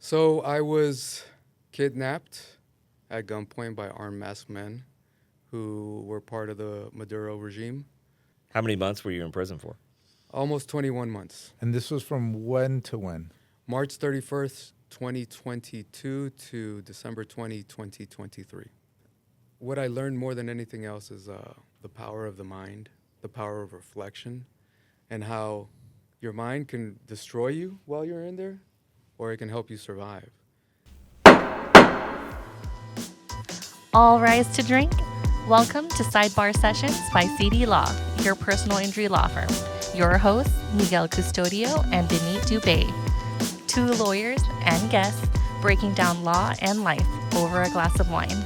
So I was kidnapped at gunpoint by armed masked men who were part of the Maduro regime. How many months were you in prison for? Almost 21 months. And this was from when to when? March 31st, 2022 to December 20, 2023. What I learned more than anything else is the power of the mind, the power of reflection, and how your mind can destroy you while you're in there, or it can help you survive. All rise to drink. Welcome to Sidebar Sessions by CD Law, your personal injury law firm. Your hosts, Miguel Custodio and Denise Dubé. Two lawyers and guests breaking down law and life over a glass of wine.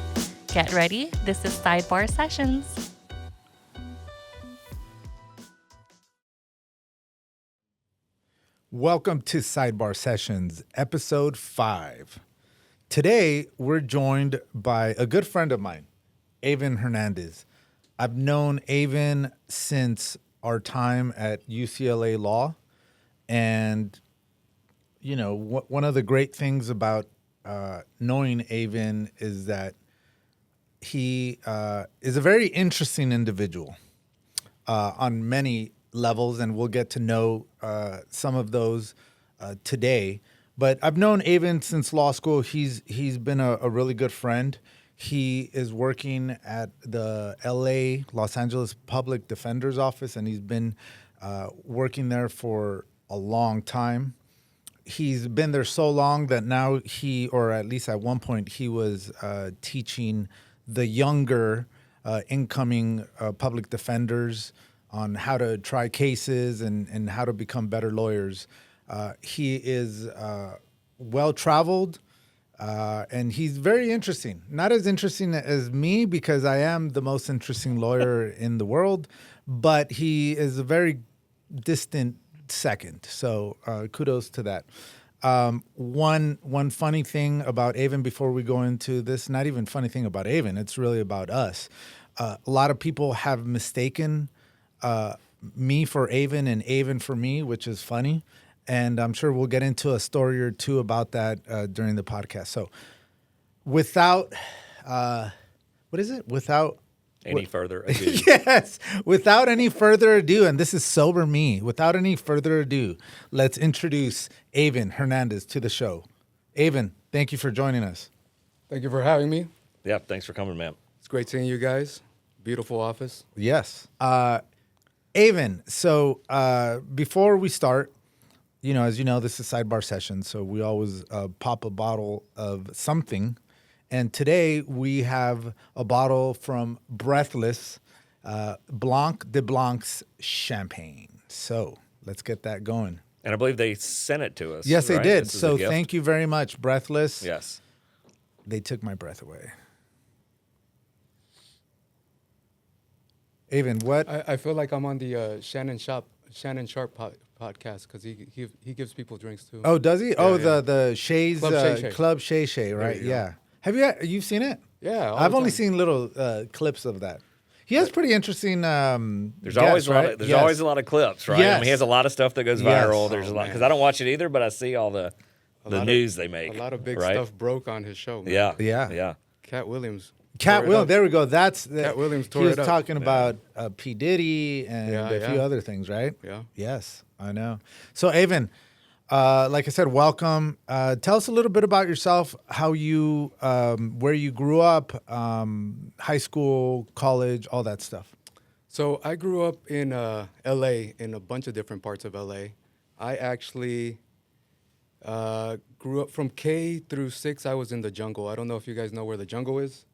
Get ready. This is Sidebar Sessions. Welcome to Sidebar Sessions, episode 5. Today, we're joined by a good friend of mine, Eyvin Hernandez. I've known Eyvin since our time at UCLA Law. And, you know, one of the great things about knowing Eyvin is that he is a very interesting individual on many levels, and we'll get to know some of those today. But I've known Eyvin since law school. He's been a really good friend. He is working at the Los Angeles Public Defender's Office, and he's been working there for a long time. He's been there so long that now or at least at one point, he was teaching the younger incoming public defenders on how to try cases and how to become better lawyers. He is well-traveled, and he's very interesting. Not as interesting as me, because I am the most interesting lawyer in the world, but he is a very distant second. So kudos to that. One funny thing about Eyvin before we go into this, not even funny thing about Eyvin, it's really about us. A lot of people have mistaken me for Eyvin and Eyvin for me, which is funny. And I'm sure we'll get into a story or two about that during the podcast. So without, Without Any further ado? Yes, without any further ado, and this is sober me, without any further ado, let's introduce Eyvin Hernandez to the show. Eyvin, thank you for joining us. Thank you for having me. Yeah, thanks for coming, man. It's great seeing you guys. Beautiful office. Yes. Eyvin, so before we start, as you know, this is Sidebar Session, so we always pop a bottle of something. And today we have a bottle from Breathless, Blanc de Blanc's champagne. So let's get that going. And I believe they sent it to us. Yes, they right? did. This is So a gift. thank you very much, Breathless. Yes. They took my breath away. Eyvin, what? I feel like I'm on the Shannon Sharp podcast because he gives people drinks too. Oh, does he? Yeah. The Shay's Club Shay Shay. Club Shay Shay, right? you go. Yeah. You've seen it? Yeah, all I've the only time. seen little clips of that. He has pretty interesting. There's always always a lot of clips, right? I Yes. mean, he has a lot of stuff that goes Yes. viral. There's a lot because I don't watch it either, but I see all the news they make. A lot of big right? stuff broke on his show. Man. Yeah. Cat Williams. Cat tore it Will, up. there we go. Cat Williams He tore was it up. talking about P. Diddy and Yeah, a few yeah. other things, right? Yeah. Yes, I know. So, Eyvin, like I said, welcome. Tell us a little bit about yourself, how you, where you grew up, high school, college, all that stuff. So I grew up in L.A., in a bunch of different parts of L.A. I actually grew up from K through 6. I was in the jungle. I don't know if you guys know where the jungle is,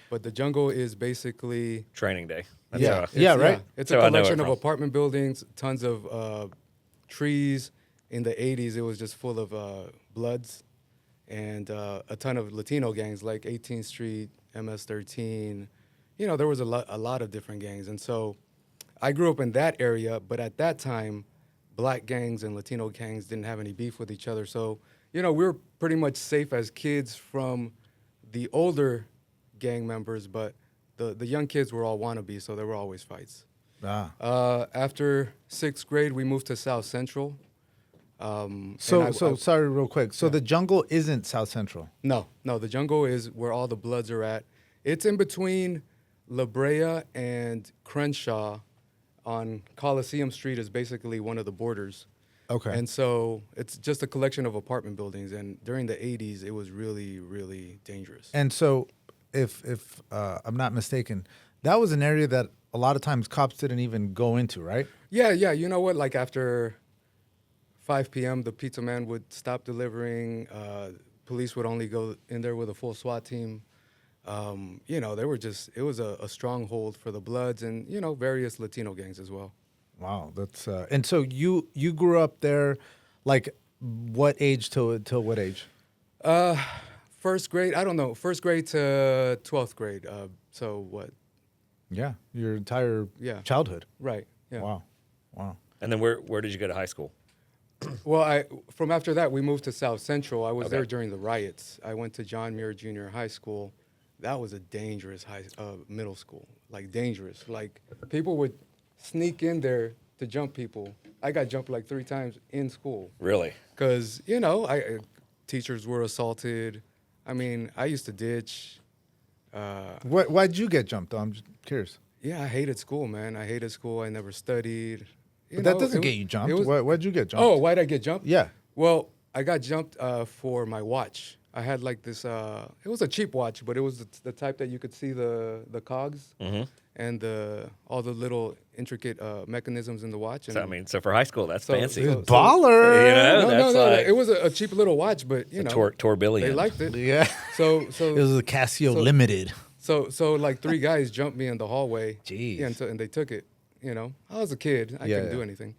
but the jungle is basically... Training day. That's Yeah. how I- Yeah, right. It's So a I know it collection of from. apartment buildings, tons of trees. In the 80s, it was just full of Bloods and a ton of Latino gangs like 18th Street, MS-13. There was a lot of different gangs. And so I grew up in that area, but at that time, black gangs and Latino gangs didn't have any beef with each other. So, we were pretty much safe as kids from the older gang members, but the young kids were all wannabes, so there were always fights. Ah. After 6th grade, we moved to South Central. So sorry, real quick. So the jungle isn't South Central. No, the jungle is where all the Bloods are at. It's in between La Brea and Crenshaw on Coliseum Street is basically one of the borders. Okay. And so it's just a collection of apartment buildings. And during the 80s, it was really, really dangerous. And so, if I'm not mistaken, that was an area that a lot of times cops didn't even go into, right? Yeah. You know what? Like after 5 p.m., the pizza man would stop delivering. Police would only go in there with a full SWAT team. They were it was a stronghold for the Bloods and, various Latino gangs as well. Wow, that's and so you grew up there, like what age till what age? First grade, I don't know, first grade to 12th grade. So what? Yeah, your entire childhood. Right. Yeah. Wow. And then where did you go to high school? Well, from after that, we moved to South Central. I was Okay. there during the riots. I went to John Muir Junior High School. That was a dangerous middle school, like dangerous. Like people would sneak in there to jump people. I got jumped like 3 times in school. Really? Because, teachers were assaulted. I mean, I used to ditch. Why'd you get jumped? I'm just curious. Yeah, I hated school, man. I hated school. I never studied. But that doesn't get you jumped. Why'd you get jumped? Oh, why'd I get jumped? Yeah. Well, I got jumped for my watch. I had like this, it was a cheap watch, but it was the type that you could see the cogs and all the little intricate mechanisms in the watch. And So for high school, that's fancy. Baller. No, it was a cheap little watch, but Tourbillon. they liked it. Yeah. So It was a Casio Limited. So like 3 guys jumped me in the hallway. Jeez. Yeah, and they took it. I was a kid. I couldn't do anything.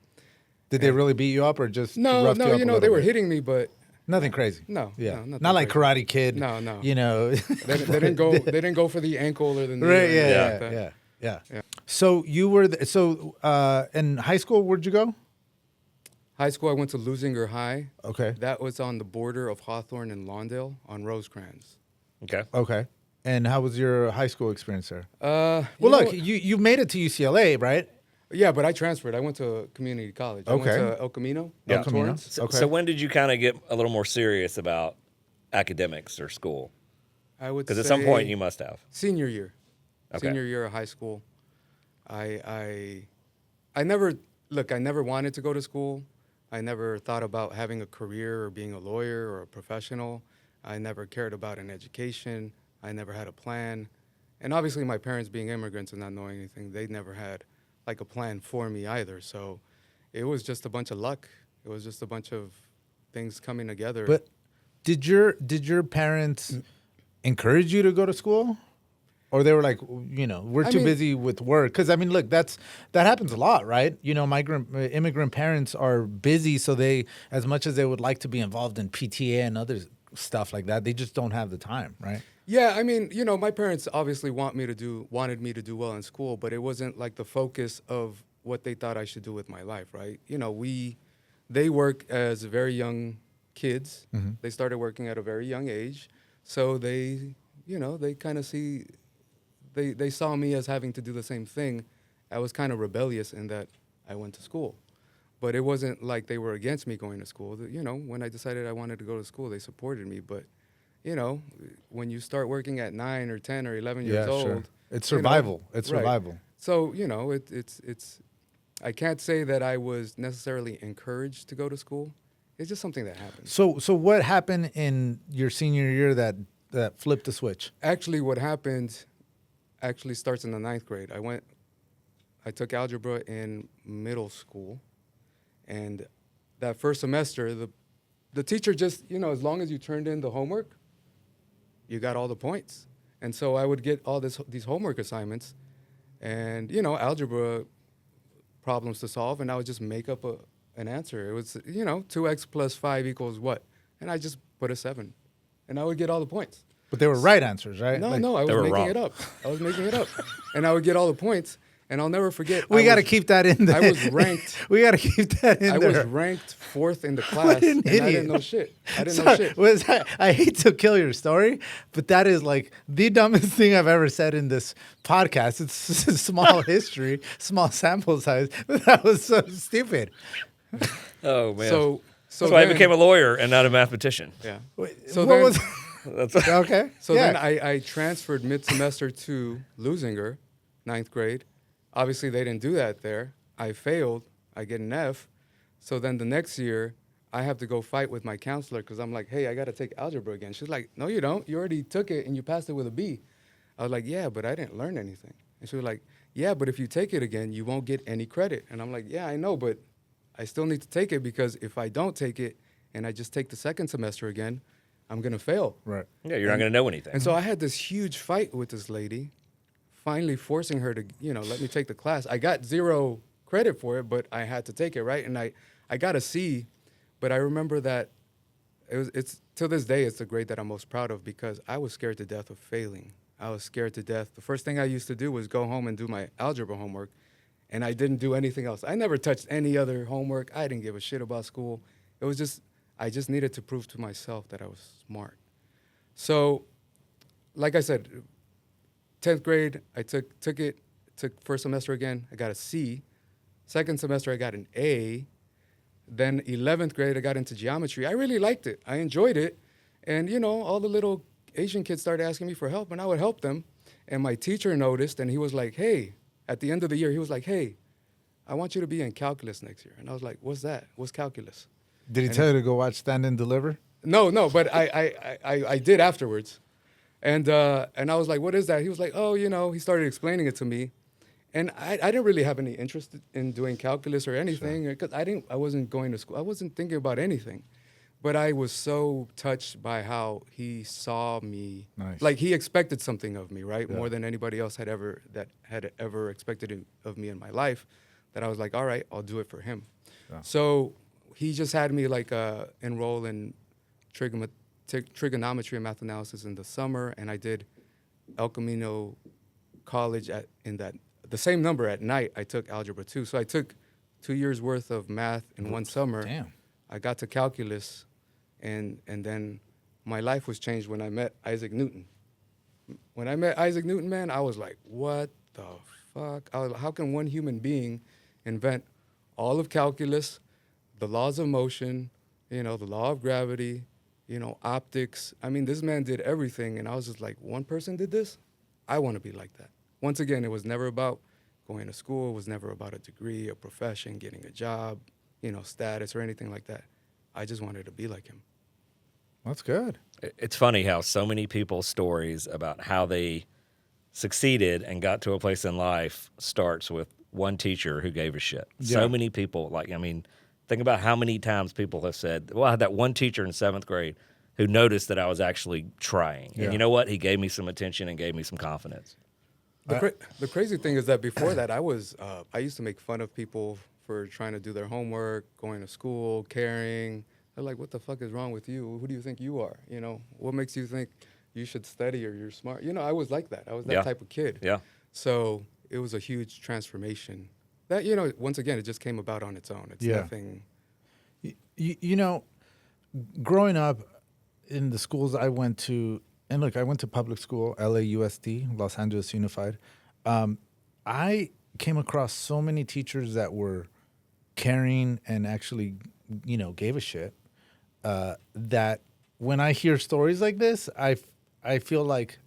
Did they really beat you up or just No, roughed you up a little they were bit? hitting me, but Nothing crazy. No, Yeah. no, nothing Not like crazy. Karate Kid. No. They they didn't go. They didn't go for the ankle or the knee. Right. or anything Yeah. like that. Yeah. So you were in high school. Where'd you go? High school, I went to Lusinger High. Okay. That was on the border of Hawthorne and Lawndale on Rosecrans. Okay. And how was your high school experience there? Well, Look, you made it to UCLA, right? Yeah, but I transferred. I went to community college. I went to El Camino. Yeah. in Torrance. So when did you kind of get a little more serious about academics or school? I would Because at some say point you must have. senior year. Okay. Senior year of high school. I never wanted to go to school. I never thought about having a career or being a lawyer or a professional. I never cared about an education. I never had a plan. And obviously my parents being immigrants and not knowing anything, they never had like a plan for me either. So it was just a bunch of luck. It was just a bunch of things coming together. But did your parents encourage you to go to school? Or they were like, we're too busy with work. Because, look, that happens a lot, right? Immigrant parents are busy, so they, as much as they would like to be involved in PTA and other stuff like that, they just don't have the time, right? Yeah, my parents obviously wanted me to do well in school, but it wasn't like the focus of what they thought I should do with my life, right? They work as very young kids. Mm-hmm. They started working at a very young age. So they kind of they saw me as having to do the same thing. I was kind of rebellious in that I went to school. But it wasn't like they were against me going to school. When I decided I wanted to go to school, they supported me. But, when you start working at 9 or 10 or 11 years old. Sure. It's survival. It's right. survival. So, it's I can't say that I was necessarily encouraged to go to school. It's just something that happened. So what happened in your senior year that flipped the switch? Actually, what happened starts in the 9th grade. I took algebra in middle school. And that first semester, the teacher just, as long as you turned in the homework, you got all the points. And so I would get all these homework assignments and, algebra problems to solve, and I would just make up an answer. It was, 2x plus 5 equals what? And I just put a 7, and I would get all the points. But they were right answers, right? No, I was making it up. And I would get all the points. And I'll never forget. We got to keep that in there. I was ranked. We got to keep that in there. I was ranked 4th in the class, and I didn't know shit. I hate to kill your story, but that is like the dumbest thing I've ever said in this podcast. It's a small history, small sample size, but that was so stupid. Oh man. So That's why I then- became a lawyer and not a mathematician. Yeah. Wait, So what then- was? That's Okay. So yeah. then I transferred mid-semester to Lusinger, 9th grade. Obviously, they didn't do that there. I failed. I get an F. So then the next year, I have to go fight with my counselor because I'm like, hey, I got to take algebra again. She's like, no, you don't. You already took it and you passed it with a B. I was like, yeah, but I didn't learn anything. And she was like, yeah, but if you take it again, you won't get any credit. And I'm like, yeah, I know, but I still need to take it because if I don't take it and I just take the second semester again, I'm going to fail. Right. yeah, you're not going to know anything. And so I had this huge fight with this lady, finally forcing her to, let me take the class. I got 0 credit for it, but I had to take it, right? And I got a C, but I remember that it's till this day, it's the grade that I'm most proud of because I was scared to death of failing. I was scared to death. The first thing I used to do was go home and do my algebra homework, and I didn't do anything else. I never touched any other homework. I didn't give a shit about school. It was just, I just needed to prove to myself that I was smart. So, like I said, 10th grade, I took first semester again, I got a C. Second semester, I got an A. Then 11th grade, I got into geometry. I really liked it. I enjoyed it. And, all the little Asian kids started asking me for help, and I would help them. And my teacher noticed, and he was like, hey, at the end of the year, he was like, hey, I want you to be in calculus next year. And I was like, what's that? What's calculus? Did he tell you to go watch Stand and Deliver? No, but I did afterwards. And I was like, what is that? He was like, oh, he started explaining it to me. And I didn't really have any interest in doing calculus or anything because I wasn't going to school. I wasn't thinking about anything. But I was so touched by how he saw me. Nice. Like he expected something of me, right? Yeah. More than anybody else had ever expected of me in my life, that I was like, all right, I'll do it for him. Yeah. So he just had me like enroll in trigonometry and math analysis in the summer, and I did El Camino College the same number at night. I took algebra 2. So I took 2 years worth of math in one summer. Damn. I got to calculus, and then my life was changed when I met Isaac Newton. When I met Isaac Newton, man, I was like, what the fuck? How can one human being invent all of calculus, the laws of motion, the law of gravity, optics? I mean, this man did everything, and I was just like, one person did this? I want to be like that. Once again, it was never about going to school. It was never about a degree, a profession, getting a job, status or anything like that. I just wanted to be like him. That's good. It's funny how so many people's stories about how they succeeded and got to a place in life starts with one teacher who gave a shit. Yeah. So many people, think about how many times people have said, well, I had that one teacher in 7th grade who noticed that I was actually trying. Yeah. And you know what? He gave me some attention and gave me some confidence. The crazy thing is that before that, I used to make fun of people for trying to do their homework, going to school, caring. They're like, what the fuck is wrong with you? Who do you think you are? What makes you think you should study or you're smart? I was like that. I was that Yeah. type of kid. Yeah. So it was a huge transformation. That, once again, it just came about on its own. It's Yeah. nothing. Growing up in the schools I went to, and look, I went to public school, LAUSD, Los Angeles Unified. I came across so many teachers that were caring and actually, gave a shit. That when I hear stories like this, I feel like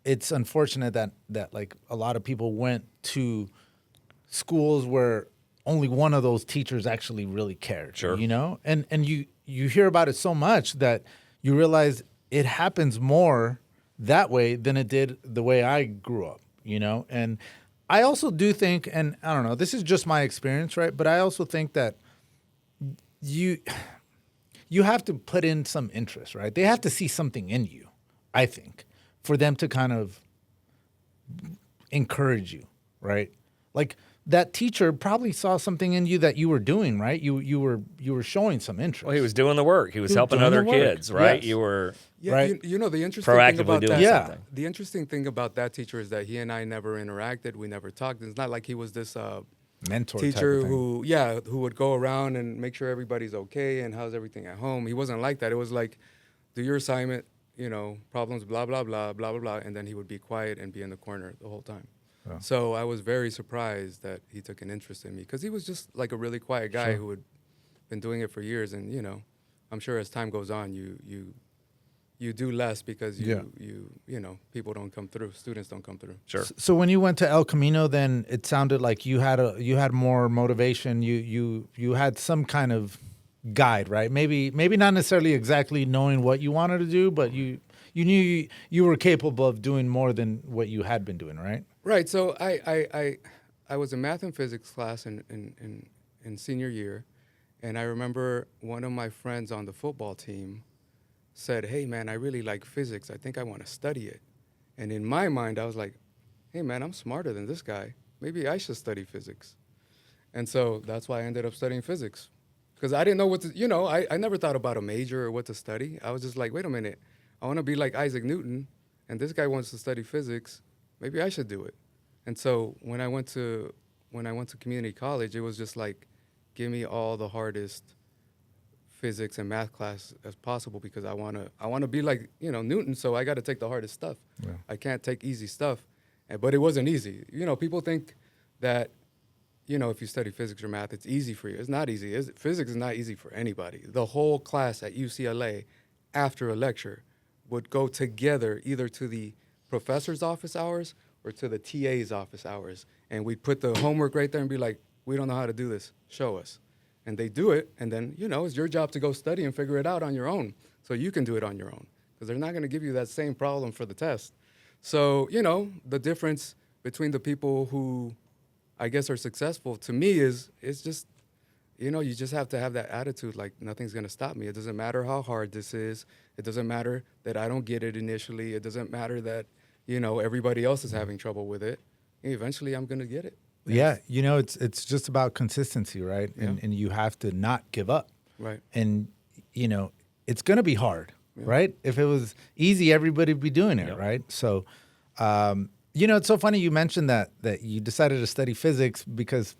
it's unfortunate that like a lot of people went to schools where only one of those teachers actually really cared. Sure. And you hear about it so much that you realize it happens more that way than it did the way I grew up, And I also do think, and I don't know, this is just my experience, right? But I also think that you have to put in some interest, right? They have to see something in you, I think, for them to kind of encourage you, right? Like that teacher probably saw something in you that you were doing, right? You were showing some interest. Well, he was doing the work. He was helping doing the other work. kids, right? Yes. You were Yeah, Right. the interesting proactively thing about doing that, Yeah. something. the interesting thing about that teacher is that he and I never interacted. We never talked. It's not like he was this mentor teacher type of thing. who would go around and make sure everybody's okay and how's everything at home. He wasn't like that. It was like, do your assignment, problems, blah, blah, blah, blah, blah, blah. And then he would be quiet and be in the corner the whole time. Yeah. So I was very surprised that he took an interest in me because he was just like a really quiet guy Sure. who would been doing it for years, and I'm sure as time goes on, you do less because people don't come through, students don't come through. Sure. So when you went to El Camino, then it sounded like you had more motivation. You had some kind of guide, right? Maybe not necessarily exactly knowing what you wanted to do, but you knew you were capable of doing more than what you had been doing, right? Right. So I was in math and physics class in senior year, and I remember one of my friends on the football team said, "Hey man, I really like physics. I think I want to study it." And in my mind, I was like, "Hey man, I'm smarter than this guy. Maybe I should study physics." And so that's why I ended up studying physics, because I didn't know what to. I never thought about a major or what to study. I was just like, wait a minute, I want to be like Isaac Newton, and this guy wants to study physics. Maybe I should do it. And so when I went to community college, it was just like, give me all the hardest physics and math class as possible, because I wanna be like Newton. So I got to take the hardest stuff. Yeah. I can't take easy stuff, but it wasn't easy. People think that if you study physics or math, it's easy for you. It's not easy. Physics is not easy for anybody. The whole class at UCLA, after a lecture, would go together either to the professor's office hours or to the TA's office hours, and we'd put the homework right there and be like, we don't know how to do this, show us. And they do it, and then, it's your job to go study and figure it out on your own, so you can do it on your own, because they're not going to give you that same problem for the test. So, the difference between the people who, I guess, are successful, to me, it's just, you just have to have that attitude, like, nothing's going to stop me. It doesn't matter how hard this is. It doesn't matter that I don't get it initially. It doesn't matter that, everybody else is having trouble with it. Eventually, I'm going to get it. Yeah, it's just about consistency, right? Yeah. And you have to not give up. Right. And it's going to be hard, right? If it was easy, everybody would be doing it, Yep. right? So, it's so funny you mentioned that you decided to study physics because,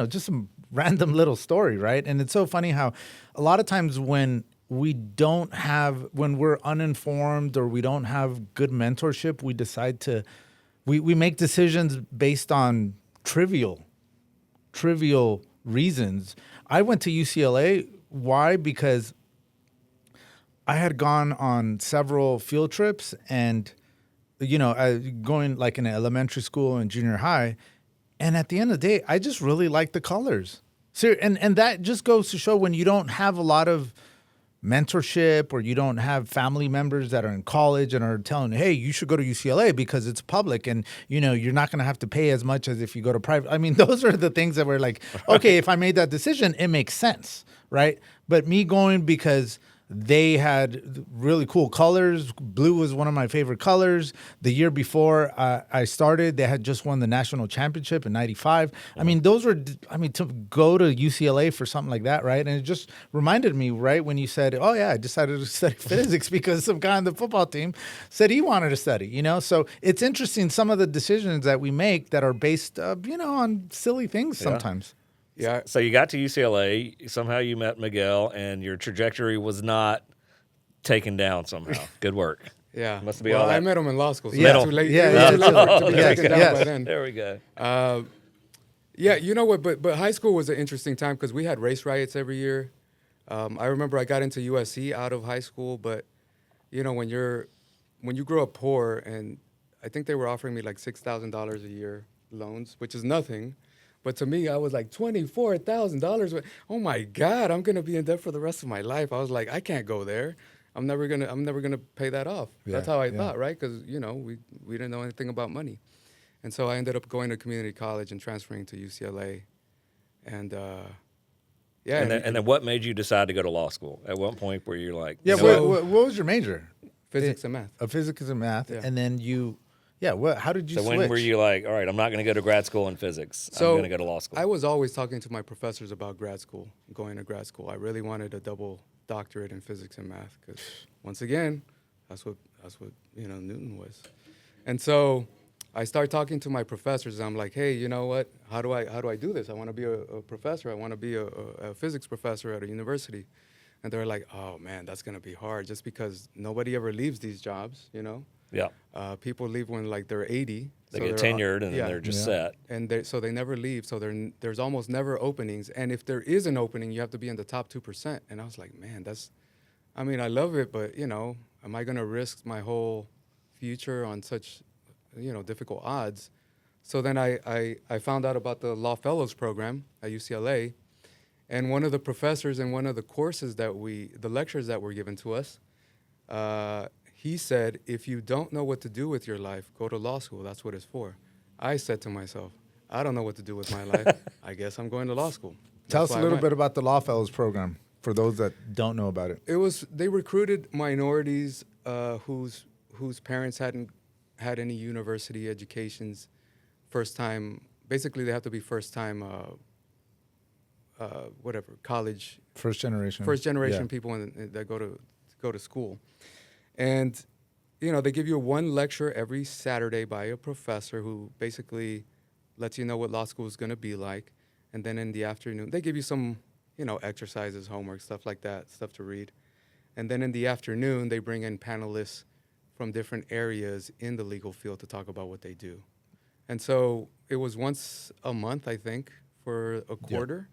just some random little story, right? And it's so funny how a lot of times when we're uninformed or we don't have good mentorship, we decide we make decisions based on trivial reasons. I went to UCLA. Why? Because I had gone on several field trips and, going like in elementary school and junior high. And at the end of the day, I just really liked the colors. So, and that just goes to show when you don't have a lot of mentorship or you don't have family members that are in college and are telling, hey, you should go to UCLA because it's public and, you're not going to have to pay as much as if you go to private. I mean, those are the things that were like, okay, if I made that decision, it makes sense, right? But me going because they had really cool colors. Blue was one of my favorite colors. The year before I started, they had just won the national championship in '95. I mean, to go to UCLA for something like that, right? And it just reminded me, right, when you said, oh, yeah, I decided to study physics because some guy on the football team said he wanted to study, So it's interesting, some of the decisions that we make that are based, on silly things sometimes. Yeah. So you got to UCLA, somehow you met Miguel, and your trajectory was not taken down somehow. Good work. Yeah. Must be all that. I met him in law school, so Yeah. it's too late. Yeah, It was yeah, too late to be yes, taken down yes. by then. There we go. Yeah, you know what? But high school was an interesting time because we had race riots every year. I remember I got into USC out of high school, but when you grow up poor, and I think they were offering me like $6,000 a year loans, which is nothing. But to me, I was like, $24,000. Oh my God, I'm gonna be in debt for the rest of my life. I was like, I can't go there. I'm never gonna pay that off. Yeah, That's how I yeah. thought, right? Because we didn't know anything about money, and so I ended up going to community college and transferring to UCLA, and yeah. And then what made you decide to go to law school? At what point were you like, Yeah, you know what was your major? Physics and math. Physics and math. Yeah. And then how did you So switch? when were you like, all right, I'm not going to go to grad school in physics. I'm going to go to law school. I was always talking to my professors about grad school, going to grad school. I really wanted a double doctorate in physics and math because, once again, that's what Newton was. And so I started talking to my professors. And I'm like, hey, you know what? How do I do this? I want to be a professor. I want to be a physics professor at a university. And they're like, oh man, that's going to be hard just because nobody ever leaves these jobs, Yeah. People leave when like they're 80. They so get they're, tenured and then they're just set. And so they never leave. So there's almost never openings. And if there is an opening, you have to be in the top 2%. And I was like, man, I mean, I love it, but, you know, am I going to risk my whole future on such, you know, difficult odds? So then I found out about the Law Fellows program at UCLA. And one of the professors in one of the courses the lectures that were given to us, he said, if you don't know what to do with your life, go to law school. That's what it's for. I said to myself, I don't know what to do with my life. I guess I'm going to law school. Tell us That's a why I little went. bit about the Law Fellows program for those that don't know about it. They recruited minorities whose parents hadn't had any university educations. First time, basically they have to be first time, college. First generation. First-generation people that go to school. And, you know, they give you one lecture every Saturday by a professor who basically lets you know what law school is going to be like. And then in the afternoon, they give you some, you know, exercises, homework, stuff like that, stuff to read. And then in the afternoon, they bring in panelists from different areas in the legal field to talk about what they do. And so it was once a month, I think, for a quarter.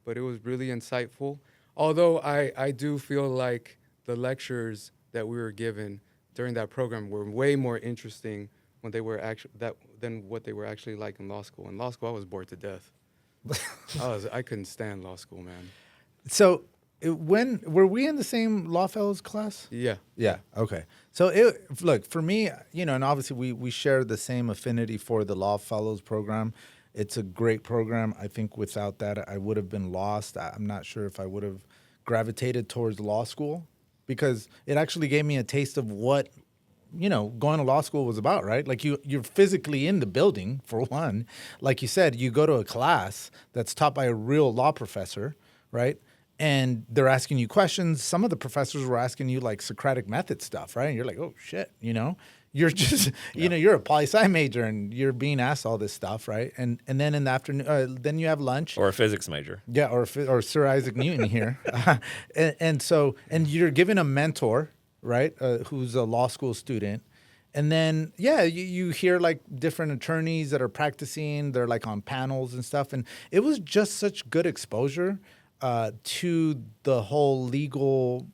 But it was really insightful. Although I do feel like the lectures that we were given during that program were way more interesting when they were than what they were actually like in law school. In law school, I was bored to death. I couldn't stand law school, man. So when were we in the same Law Fellows class? Yeah. Yeah. Okay. So look, for me, you know, and obviously we share the same affinity for the Law Fellows program. It's a great program. I think without that, I would have been lost. I'm not sure if I would have gravitated towards law school, because it actually gave me a taste of what, you know, going to law school was about, right? Like you're physically in the building, for one. Like you said, you go to a class that's taught by a real law professor, right? And they're asking you questions. Some of the professors were asking you like Socratic method stuff, right? And you're like, oh shit, you know? You're just, you know, you're a poli-sci major and you're being asked all this stuff, right? And then in the afternoon, then you have lunch. Or a physics major. Yeah, or Sir Isaac Newton here. and you're given a mentor, right, who's a law school student. And then, you hear like different attorneys that are practicing. They're like on panels and stuff. And it was just such good exposure to the whole legal,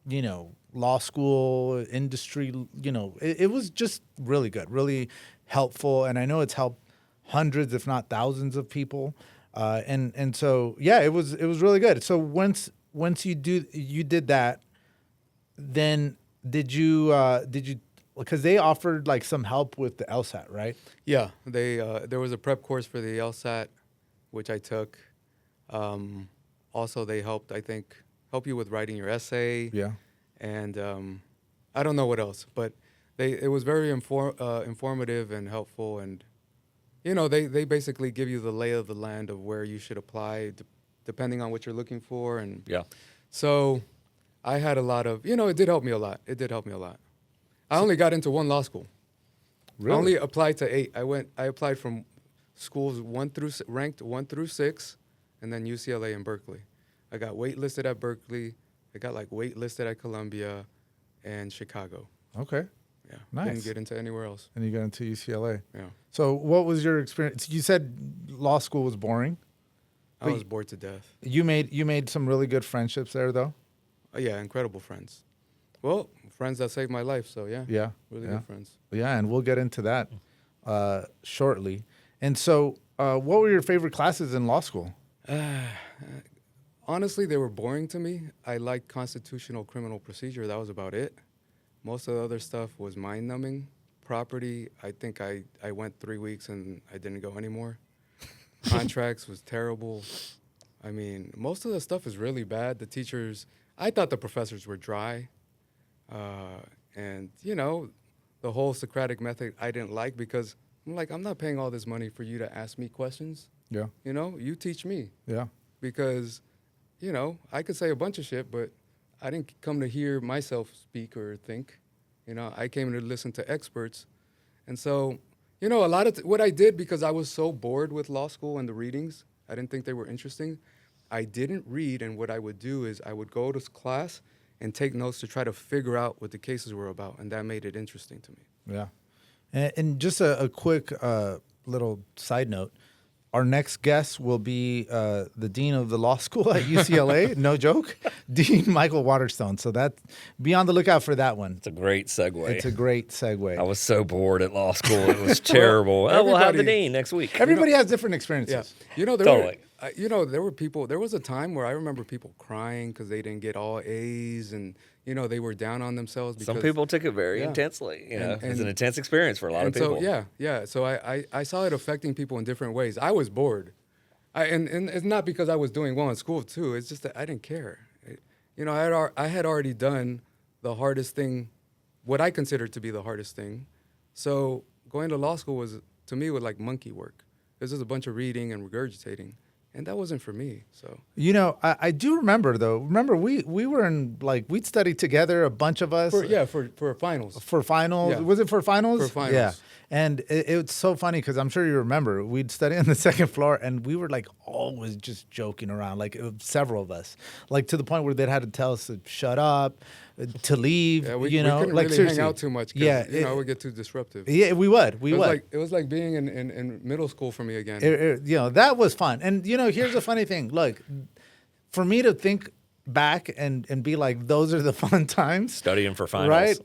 you know, law school industry. You know, it was just really good, really helpful. And I know it's helped hundreds, if not thousands of people. And so, it was really good. So once you did that, then did you, because they offered like some help with the LSAT, right? Yeah. There was a prep course for the LSAT, which I took. Also, they help you with writing your essay. Yeah. And I don't know what else, but it was very informative and helpful. And, you know, they basically give you the lay of the land of where you should apply depending on what you're looking for. And so I had a lot of, you know, it did help me a lot. I only got into one law school. Really? I only applied to 8. I applied from schools ranked 1 through 6, and then UCLA and Berkeley. I got waitlisted at Berkeley. I got like waitlisted at Colombia and Chicago. Okay. Yeah. Nice. Didn't get into anywhere else. And you got into UCLA. Yeah. So what was your experience? You said law school was boring. I was bored to death. You made some really good friendships there, though. Yeah, incredible friends. Well, friends that saved my life. So yeah. Yeah. Really good friends. Yeah, and we'll get into that shortly. And so, what were your favorite classes in law school? Honestly, they were boring to me. I liked constitutional criminal procedure. That was about it. Most of the other stuff was mind-numbing. Property, I think I went 3 weeks and I didn't go anymore. Contracts was terrible. I mean, most of the stuff is really bad. The teachers, I thought the professors were dry. And, you know, the whole Socratic method I didn't like because I'm like, I'm not paying all this money for you to ask me questions. Yeah. You know, you teach me. Yeah. Because, you know, I could say a bunch of shit, but I didn't come to hear myself speak or think. You know, I came to listen to experts. And so, you know, a lot of what I did, because I was so bored with law school and the readings, I didn't think they were interesting. I didn't read, and what I would do is I would go to class and take notes to try to figure out what the cases were about, and that made it interesting to me. Yeah. And just a quick little side note. Our next guest will be the dean of the law school at UCLA. No joke. Dean Michael Waterstone. So be on the lookout for that one. It's a great segue. It's a great segue. I was so bored at law school. It was terrible. We'll have the dean next week. Everybody has different experiences. Yeah. Totally. There were people. There was a time where I remember people crying because they didn't get all A's, and they were down on themselves. Because, Some people took it very intensely. It was an intense experience for a lot of people. So So I saw it affecting people in different ways. I was bored, and it's not because I was doing well in school too. It's just that I didn't care. I had already done the hardest thing, what I considered to be the hardest thing. So going to law school was like monkey work. It was just a bunch of reading and regurgitating. And that wasn't for me. So I do remember though. Remember we were in we'd study together, a bunch of us. For finals. For finals, Yeah. was it for finals? For finals. Yeah, and it's so funny because I'm sure you remember we'd study on the second floor, and we were always just joking around, several of us, to the point where they had to tell us to shut up, to leave. Yeah, we couldn't really seriously. hang out too much. It would get too disruptive. Yeah, we would. It was like being in middle school for me again. That was fun. And here's the funny thing. Look, for me to think back and be like, those are the fun times. Studying for finals. Right?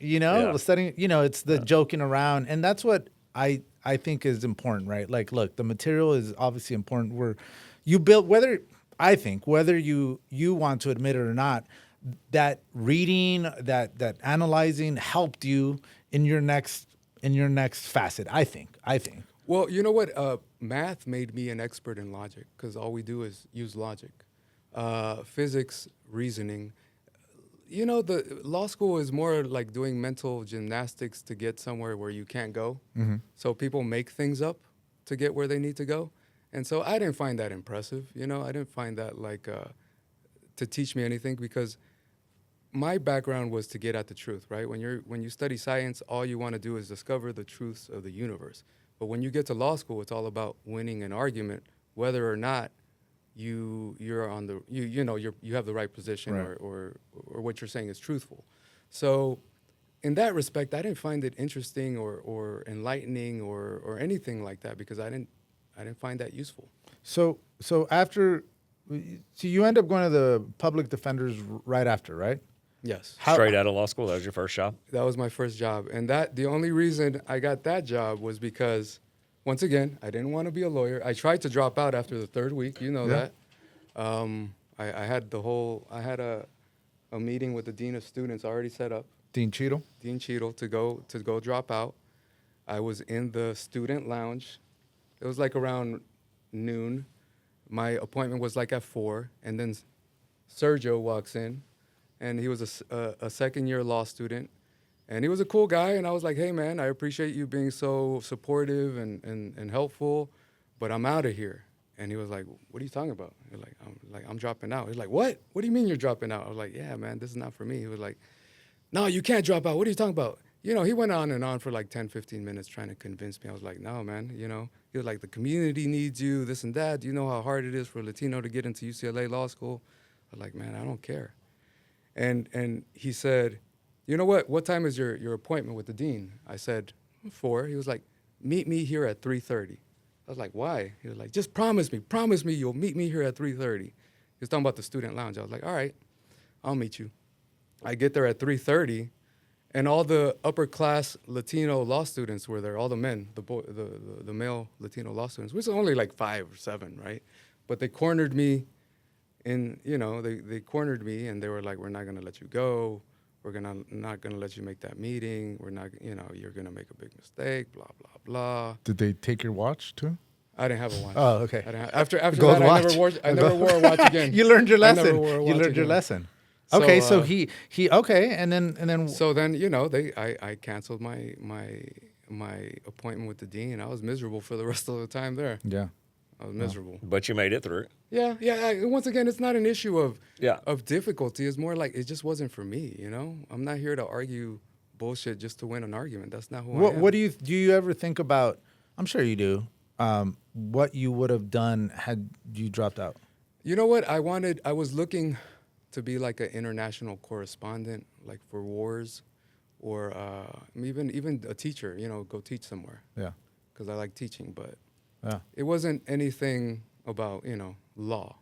Studying, it's the joking around. And that's what I think is important, right? Look, the material is obviously important. Whether you want to admit it or not, that reading, that analyzing helped you in your next facet, I think. Well, you know what? Math made me an expert in logic because all we do is use logic. Physics, reasoning. The law school is more like doing mental gymnastics to get somewhere where you can't go. Mm-hmm. So people make things up to get where they need to go. And so I didn't find that impressive. I didn't find that to teach me anything because my background was to get at the truth, right? When you study science, all you want to do is discover the truths of the universe. But when you get to law school, it's all about winning an argument, whether or not you're on the you have the right position, right, or what you're saying is truthful. So in that respect, I didn't find it interesting or enlightening or anything like that because I didn't find that useful. So you end up going to the public defenders right after, right? Yes. Straight out of law school, that was your first job? That was my first job. And the only reason I got that job was because, once again, I didn't want to be a lawyer. I tried to drop out after the third week. That. I had a meeting with the dean of students already set up. Dean Cheadle to go drop out. I was in the student lounge. It was around noon. My appointment was at 4, and then Sergio walks in. And he was a second-year law student. And he was a cool guy. And I was like, hey, man, I appreciate you being so supportive and helpful, but I'm out of here. And he was like, what are you talking about? He's like, I'm dropping out. He's like, what? What do you mean you're dropping out? I was like, yeah, man, this is not for me. He was like, no, you can't drop out. What are you talking about? He went on and on for 10, 15 minutes trying to convince me. I was like, no, man, He was like, the community needs you, this and that. Do you know how hard it is for a Latino to get into UCLA law school? I was like, man, I don't care. And he said, you know what? What time is your appointment with the dean? I said, 4. He was like, meet me here at 3:30. I was like, why? He was like, just promise me you'll meet me here at 3:30. He was talking about the student lounge. I was like, all right, I'll meet you. I get there at 3:30, and all the upper class Latino law students were there, all the men, the male Latino law students, which was only 5 or 7, right? But they cornered me. They cornered me, and they were like, we're not going to let you go. We're not going to let you make that meeting. We're not, you're going to make a big mistake, blah, blah, blah. Did they take your watch too? I didn't have a watch. Oh, okay. After that, I never wore a watch again. You learned your lesson. I never wore a watch You learned again. your lesson. So, okay, so he okay, and then. So then I canceled my appointment with the dean. I was miserable for the rest of the time there. Yeah. I was miserable. But you made it through. Yeah. Once again, it's not an issue of difficulty. It's more like it just wasn't for me. I'm not here to argue bullshit just to win an argument. That's not who I am. What do you ever think about? I'm sure you do. What you would have done had you dropped out? You know what? I was looking to be like an international correspondent, like for wars, or even a teacher. Go teach somewhere. Yeah. Because I like teaching, but Yeah. it wasn't anything about law.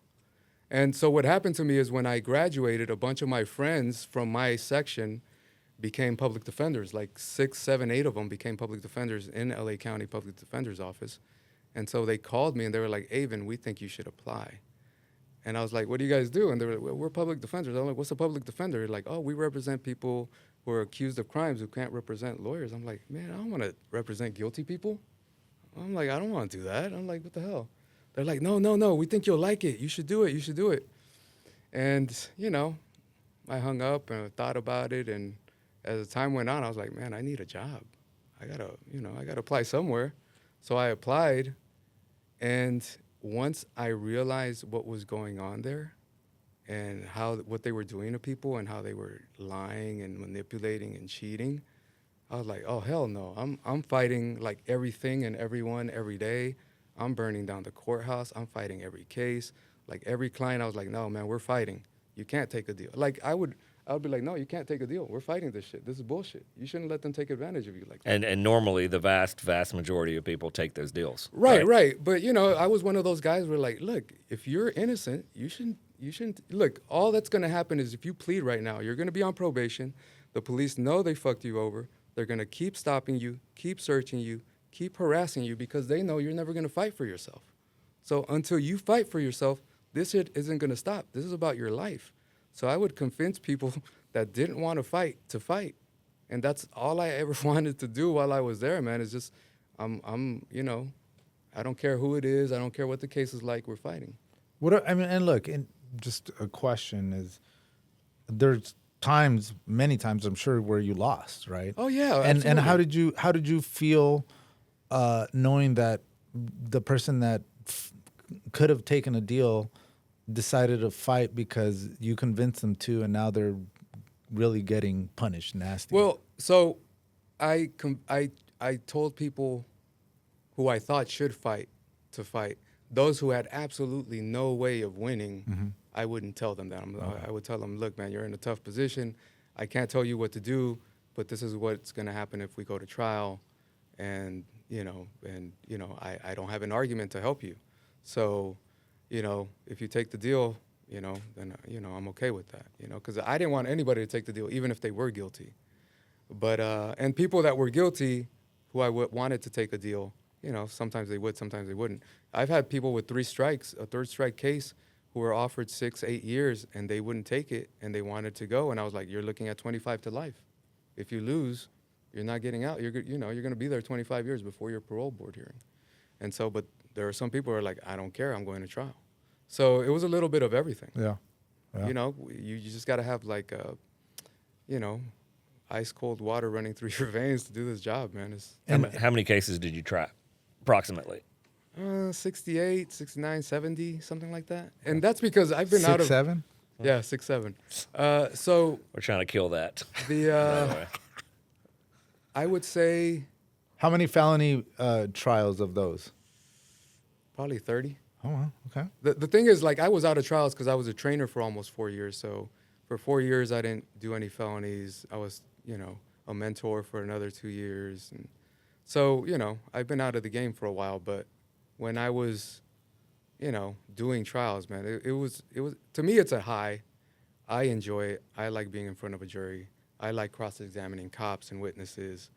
And so what happened to me is when I graduated, a bunch of my friends from my section became public defenders. Like 6, 7, 8 of them became public defenders in LA County Public Defender's Office. And so they called me and they were like, Eyvin, we think you should apply. And I was like, what do you guys do? And they were like, well, we're public defenders. I'm like, what's a public defender? They're like, oh, we represent people who are accused of crimes who can't represent lawyers. I'm like, man, I don't want to represent guilty people. I'm like, I don't want to do that. I'm like, what the hell? They're like, no, we think you'll like it. You should do it. And, I hung up and thought about it. And as the time went on, I was like, man, I need a job. I gotta apply somewhere. So I applied. And once I realized what was going on there and what they were doing to people and how they were lying and manipulating and cheating, I was like, oh, hell no. I'm fighting like everything and everyone every day. I'm burning down the courthouse. I'm fighting every case. Like every client, I was like, no, man, we're fighting. You can't take a deal. Like I would be like, no, you can't take a deal. We're fighting this shit. This is bullshit. You shouldn't let them take advantage of you like that. And normally the vast majority of people take those deals. Right. But I was one of those guys where like, look, if you're innocent, you shouldn't look, all that's gonna happen is if you plead right now, you're gonna be on probation. The police know they fucked you over. They're gonna keep stopping you, keep searching you, keep harassing you because they know you're never gonna fight for yourself. So until you fight for yourself, this shit isn't gonna stop. This is about your life. So I would convince people that didn't want to fight. And that's all I ever wanted to do while I was there, man, is just, I don't care who it is. I don't care what the case is like. We're fighting. And look, and just a question is, there's many times, I'm sure, where you lost, right? Oh, yeah, And how absolutely. did you feel knowing that the person that could have taken a deal decided to fight because you convinced them to, and now they're really getting punished nasty? Well, so I told people who I thought should fight to fight. Those who had absolutely no way of winning, I wouldn't tell them that. I would tell them, look, man, you're in a tough position. I can't tell you what to do, but this is what's going to happen if we go to trial. And, I don't have an argument to help you. So, if you take the deal, then, I'm okay with that, because I didn't want anybody to take the deal, even if they were guilty. But, and people that were guilty who I wanted to take a deal, sometimes they would, sometimes they wouldn't. I've had people with 3 strikes, a 3rd strike case, who were offered 6, 8 years, and they wouldn't take it, and they wanted to go. And I was like, you're looking at 25 to life. If you lose, you're not getting out. You're going to be there 25 years before your parole board hearing. And so, but there are some people who are like, I don't care, I'm going to trial. So it was a little bit of everything. Yeah. You just got to have like, ice cold water running through your veins to do this job, man. How many cases did you try, approximately? 68, 69, 70, something like that. And that's because I've been out of 7? Yeah, 6, 7. So We're trying to kill that. I would say How many felony trials of those? probably 30. Oh, wow. Okay. The thing is, like, I was out of trials because I was a trainer for almost 4 years. So for 4 years, I didn't do any felonies. I was, a mentor for another 2 years. And so, I've been out of the game for a while. But when I was, doing trials, man, it was, to me, it's a high. I enjoy it. I like being in front of a jury. I like cross-examining cops and witnesses.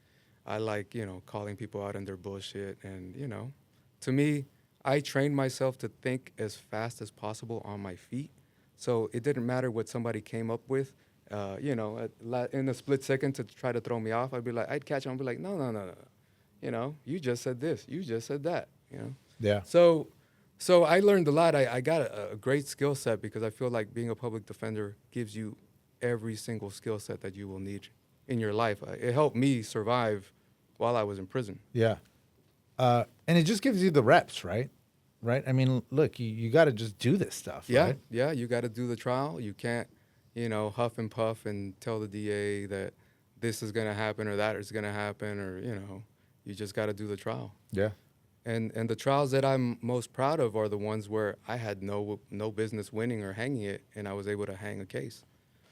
I like, calling people out on their bullshit. And, to me, I trained myself to think as fast as possible on my feet. So it didn't matter what somebody came up with, in a split second to try to throw me off. I'd catch them and be like, no. You just said this. You just said that, Yeah. So I learned a lot. I got a great skill set because I feel like being a public defender gives you every single skill set that you will need in your life. It helped me survive while I was in prison. Yeah. And it just gives you the reps, right? Right? I mean, look, you got to just do this stuff, Yeah, right? yeah, you got to do the trial. You can't, huff and puff and tell the DA that this is going to happen or that is going to happen or, you just got to do the trial. Yeah. And the trials that I'm most proud of are the ones where I had no business winning or hanging it, and I was able to hang a case.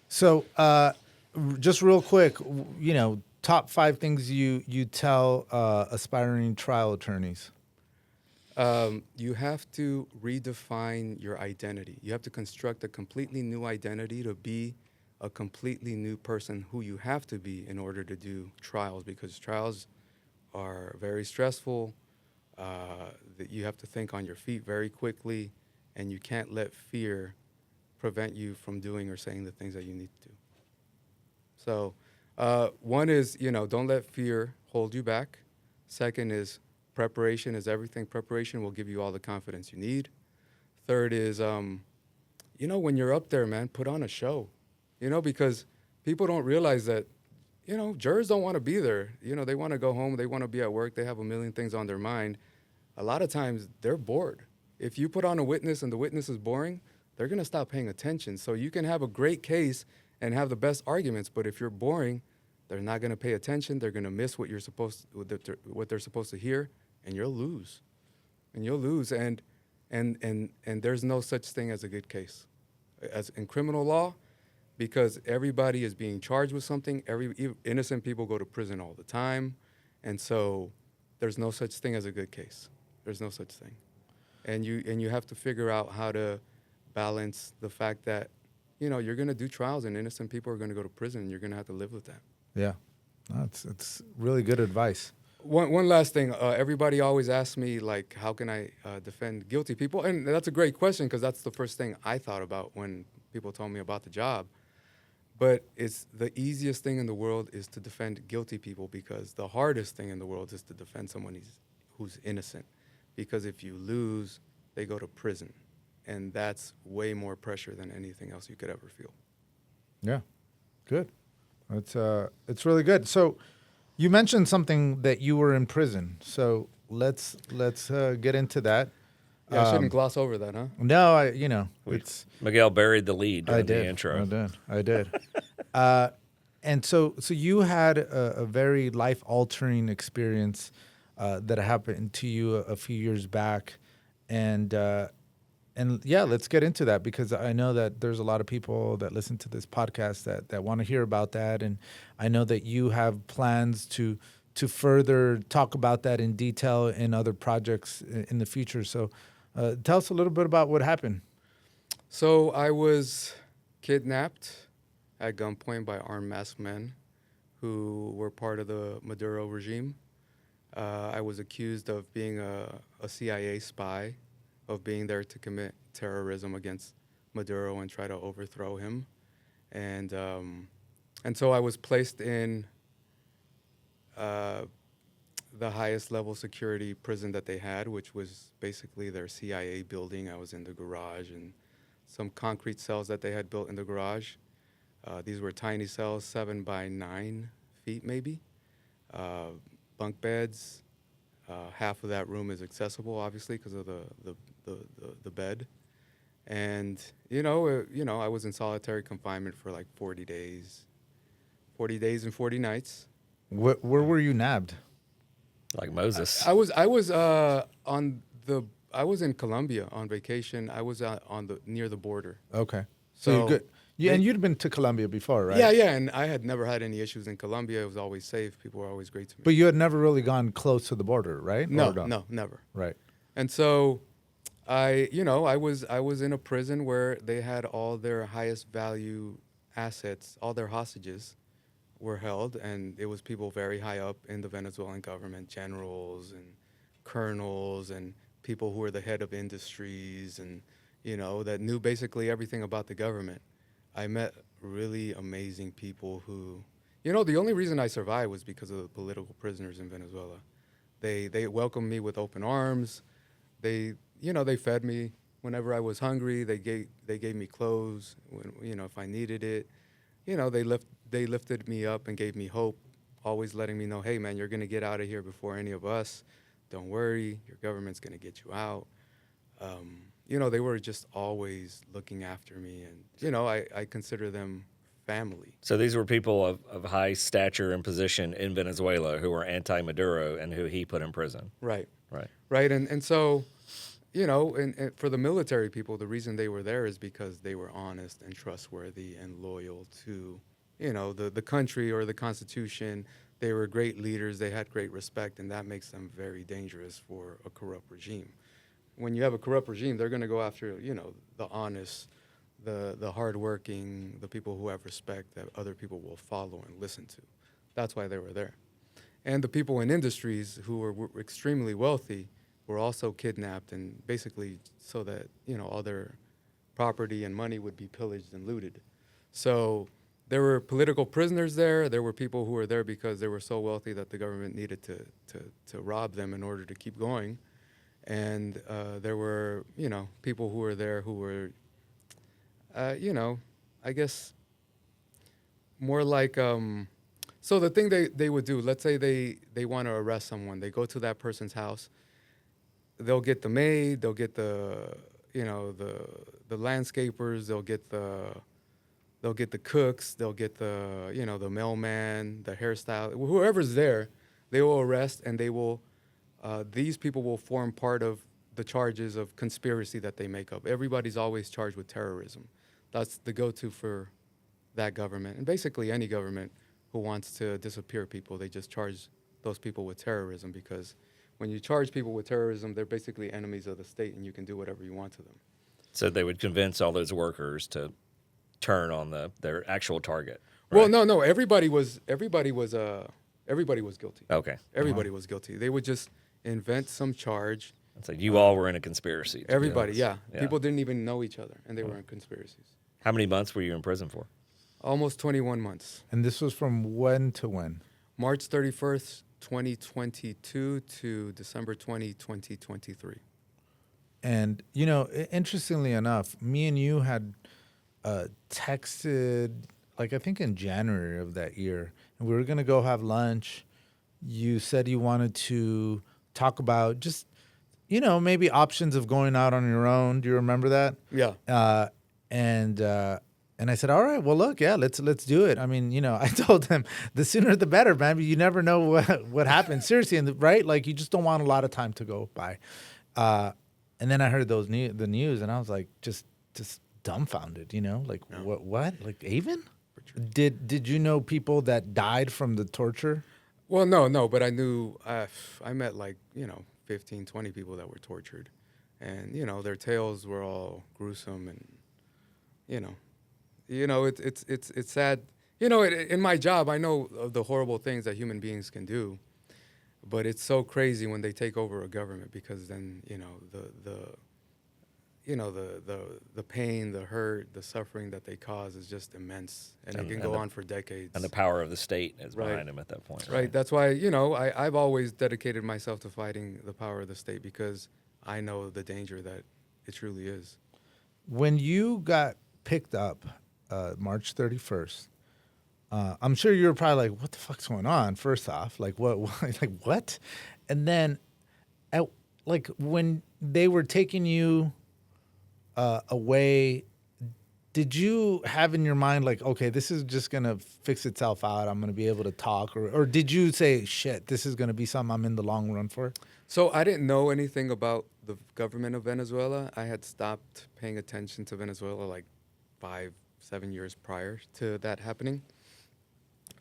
So, just real quick, top 5 things you tell aspiring trial attorneys. You have to redefine your identity. You have to construct a completely new identity to be a completely new person who you have to be in order to do trials, because trials are very stressful. That you have to think on your feet very quickly, and you can't let fear prevent you from doing or saying the things that you need to do. So one is, don't let fear hold you back. Second is preparation is everything. Preparation will give you all the confidence you need. Third is, when you're up there, man, put on a show, because people don't realize that, jurors don't want to be there. They want to go home. They want to be at work. They have a million things on their mind. A lot of times they're bored. If you put on a witness and the witness is boring, they're going to stop paying attention. So you can have a great case and have the best arguments, but if you're boring, they're not going to pay attention. They're going to miss what they're supposed to hear, and you'll lose. And there's no such thing as a good case. As in criminal law, because everybody is being charged with something, innocent people go to prison all the time, and so there's no such thing as a good case. There's no such thing. And you have to figure out how to balance the fact that, you're going to do trials and innocent people are going to go to prison, and you're going to have to live with that. Yeah, it's really good advice. One last thing. Everybody always asks me, like, how can I defend guilty people? And that's a great question, because that's the first thing I thought about when people told me about the job. But it's the easiest thing in the world is to defend guilty people, because the hardest thing in the world is to defend someone who's innocent. Because if you lose, they go to prison. And that's way more pressure than anything else you could ever feel. Yeah, good. It's really good. So you mentioned something that you were in prison. So let's get into that. Yeah, I shouldn't gloss over that, huh? No, it's Miguel buried the lead during the the intro. I did. And so you had a very life-altering experience that happened to you a few years back, and yeah, let's get into that, because I know that there's a lot of people that listen to this podcast that want to hear about that, and I know that you have plans to further talk about that in detail in other projects in the future. So tell us a little bit about what happened. So I was kidnapped at gunpoint by armed masked men who were part of the Maduro regime. I was accused of being a CIA spy, of being there to commit terrorism against Maduro and try to overthrow him. And so I was placed in the highest level security prison that they had, which was basically their CIA building. I was in the garage and some concrete cells that they had built in the garage. These were tiny cells, 7 by 9 feet maybe. Bunk beds. Half of that room is accessible, obviously, because of the bed. And I was in solitary confinement for like 40 days and 40 nights. Where were you nabbed? Like Moses. I was in Colombia on vacation. I was near the border. Okay. So you're good. Yeah, and you'd been to Colombia before, right? Yeah, and I had never had any issues in Colombia. It was always safe. People were always great to me. But you had never really gone close to the border, right? No, Or never. Right. And so I was in a prison where they had all their highest value assets, all their hostages were held, and it was people very high up in the Venezuelan government, generals and colonels and people who were the head of industries and, that knew basically everything about the government. I met really amazing people who, the only reason I survived was because of the political prisoners in Venezuela. They welcomed me with open arms. They fed me whenever I was hungry. They gave me clothes when, if I needed it. They lifted me up and gave me hope, always letting me know, hey man, you're gonna get out of here before any of us. Don't worry, your government's gonna get you out. They were just always looking after me, and I consider them family. So these were people of high stature and position in Venezuela who were anti-Maduro and who he put in prison. Right. right? And so, and for the military people, the reason they were there is because they were honest and trustworthy and loyal to, the country or the Constitution. They were great leaders. They had great respect, and that makes them very dangerous for a corrupt regime. When you have a corrupt regime, they're going to go after, the honest, the hardworking, the people who have respect that other people will follow and listen to. That's why they were there. And the people in industries who were extremely wealthy were also kidnapped, and basically so that, all their property and money would be pillaged and looted. So there were political prisoners there. There were people who were there because they were so wealthy that the government needed to rob them in order to keep going. And there were, people who were there who were, I guess more like, so the thing they would do, let's say they want to arrest someone. They go to that person's house. They'll get the maid, they'll get the landscapers, they'll get the cooks, they'll get the mailman, the hairstyle, whoever's there, they will arrest, and they will, these people will form part of the charges of conspiracy that they make up. Everybody's always charged with terrorism. That's the go-to for that government, and basically any government who wants to disappear people, they just charge those people with terrorism, because when you charge people with terrorism, they're basically enemies of the state, and you can do whatever you want to them. So they would convince all those workers to turn on their actual target. Right? Well, no, everybody was guilty. Okay. Everybody was guilty. They would just invent some charge. It's like you all were in a conspiracy. Everybody, yeah. People didn't even know each other, and they were in conspiracies. How many months were you in prison for? Almost 21 months. And this was from when to when? March 31st, 2022 to December 20, 2023. And, interestingly enough, me and you had texted, like, I think in January of that year, and we were going to go have lunch. You said you wanted to talk about just, maybe options of going out on your own. Do you remember that? Yeah. And I said, all right, well, look, yeah, let's do it. I mean, I told him the sooner the better, man. But you never know what happens. Seriously, right? Like, you just don't want a lot of time to go by. And then I heard the news, and I was like, just dumbfounded, like, Yeah. what? Like, Eyvin? Did you know people that died from the torture? Well, no, but I knew, I met 15, 20 people that were tortured. And, their tales were all gruesome, and, it's sad. In my job, I know of the horrible things that human beings can do, but it's so crazy when they take over a government, because then, the pain, the hurt, the suffering that they cause is just immense, and it can go on for decades. And the power of the state is Right. behind them at that point. Right. That's why, I've always dedicated myself to fighting the power of the state, because I know the danger that it truly is. When you got picked up March 31st, I'm sure you were probably like, what the fuck's going on? First off, like, what? Like, what? And then, when they were taking you away, did you have in your mind, like, okay, this is just going to fix itself out, I'm going to be able to talk? Or did you say, shit, this is going to be something I'm in the long run for? So I didn't know anything about the government of Venezuela. I had stopped paying attention to Venezuela 5-7 years prior to that happening.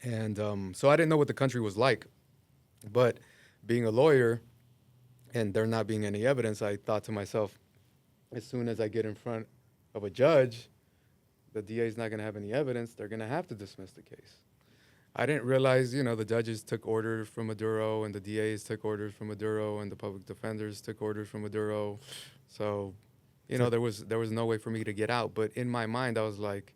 And so I didn't know what the country was like. But being a lawyer and there not being any evidence, I thought to myself, as soon as I get in front of a judge, the DA is not going to have any evidence. They're going to have to dismiss the case. I didn't realize, the judges took orders from Maduro, and the DAs took orders from Maduro, and the public defenders took orders from Maduro. So, there was no way for me to get out. But in my mind, I was like,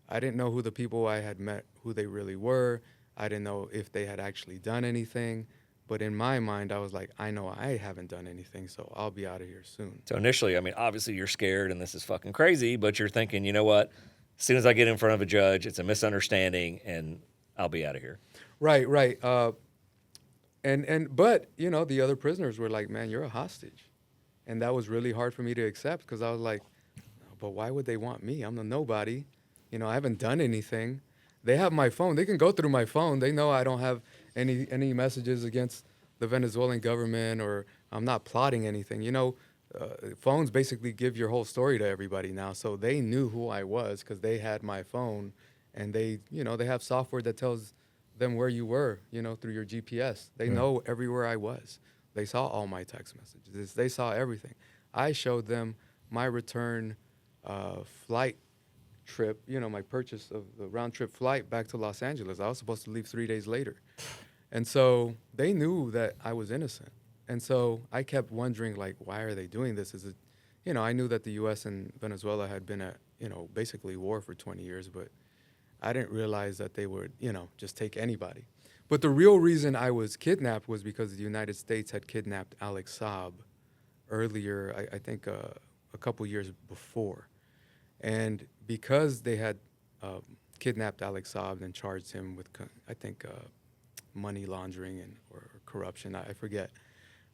I didn't know who the people I had met, who they really were. I didn't know if they had actually done anything. But in my mind, I was like, I know I haven't done anything, so I'll be out of here soon. So initially, I mean, obviously you're scared and this is fucking crazy, but you're thinking, you know what? As soon as I get in front of a judge, it's a misunderstanding and I'll be out of here. Right. But, the other prisoners were like, man, you're a hostage. And that was really hard for me to accept, because I was like, but why would they want me? I'm a nobody. I haven't done anything. They have my phone. They can go through my phone. They know I don't have any messages against the Venezuelan government, or I'm not plotting anything. Phones basically give your whole story to everybody now. So they knew who I was because they had my phone, and they have software that tells them where you were, through your GPS. They know everywhere I was. They saw all my text messages. They saw everything. I showed them my return flight trip, my purchase of the round trip flight back to Los Angeles. I was supposed to leave 3 days later. And so they knew that I was innocent. And so I kept wondering, like, why are they doing this? Is it, I knew that the U.S. and Venezuela had been at, basically war for 20 years, but I didn't realize that they would, just take anybody. But the real reason I was kidnapped was because the United States had kidnapped Alex Saab earlier, I think a couple years before. And because they had kidnapped Alex Saab and charged him with, money laundering or corruption, I forget.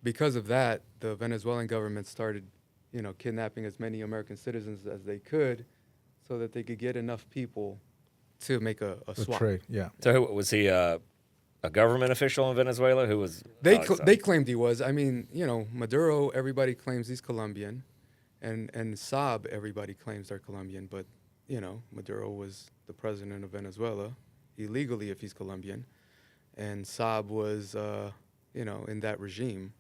Because of that, the Venezuelan government started, kidnapping as many American citizens as they could so that they could get enough people to make a swap. Trade, yeah. So was he a government official in Venezuela? Who was They Alex Saab? they claimed he was. I mean, Maduro, everybody claims he's Colombian, and Saab, everybody claims they're Colombian. But Maduro was the president of Venezuela illegally if he's Colombian, and Saab was in that regime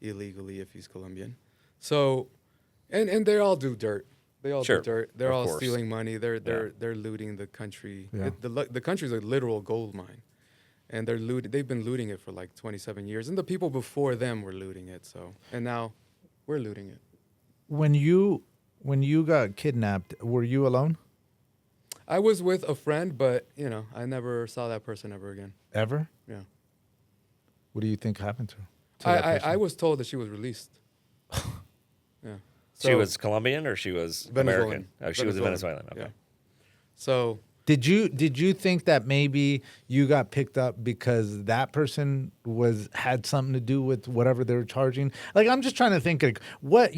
illegally if he's Colombian. So, and they all do dirt. They all Sure, do dirt. They're of all course. stealing money. They're looting the country. Yeah. The country's a literal gold mine, and they've been looting it for like 27 years, and the people before them were looting it. So, and now we're looting it. When you got kidnapped, were you alone? I was with a friend, but I never saw that person ever again. Ever? Yeah. What do you think happened to her? To that person? I was told that she was released. Yeah. She So- was Colombian or she was Venezuelan. American? Oh, she was a Venezuelan. Okay. Yeah. So Did you think that maybe you got picked up because that person had something to do with whatever they were charging? Like, I'm just trying to think, like, what,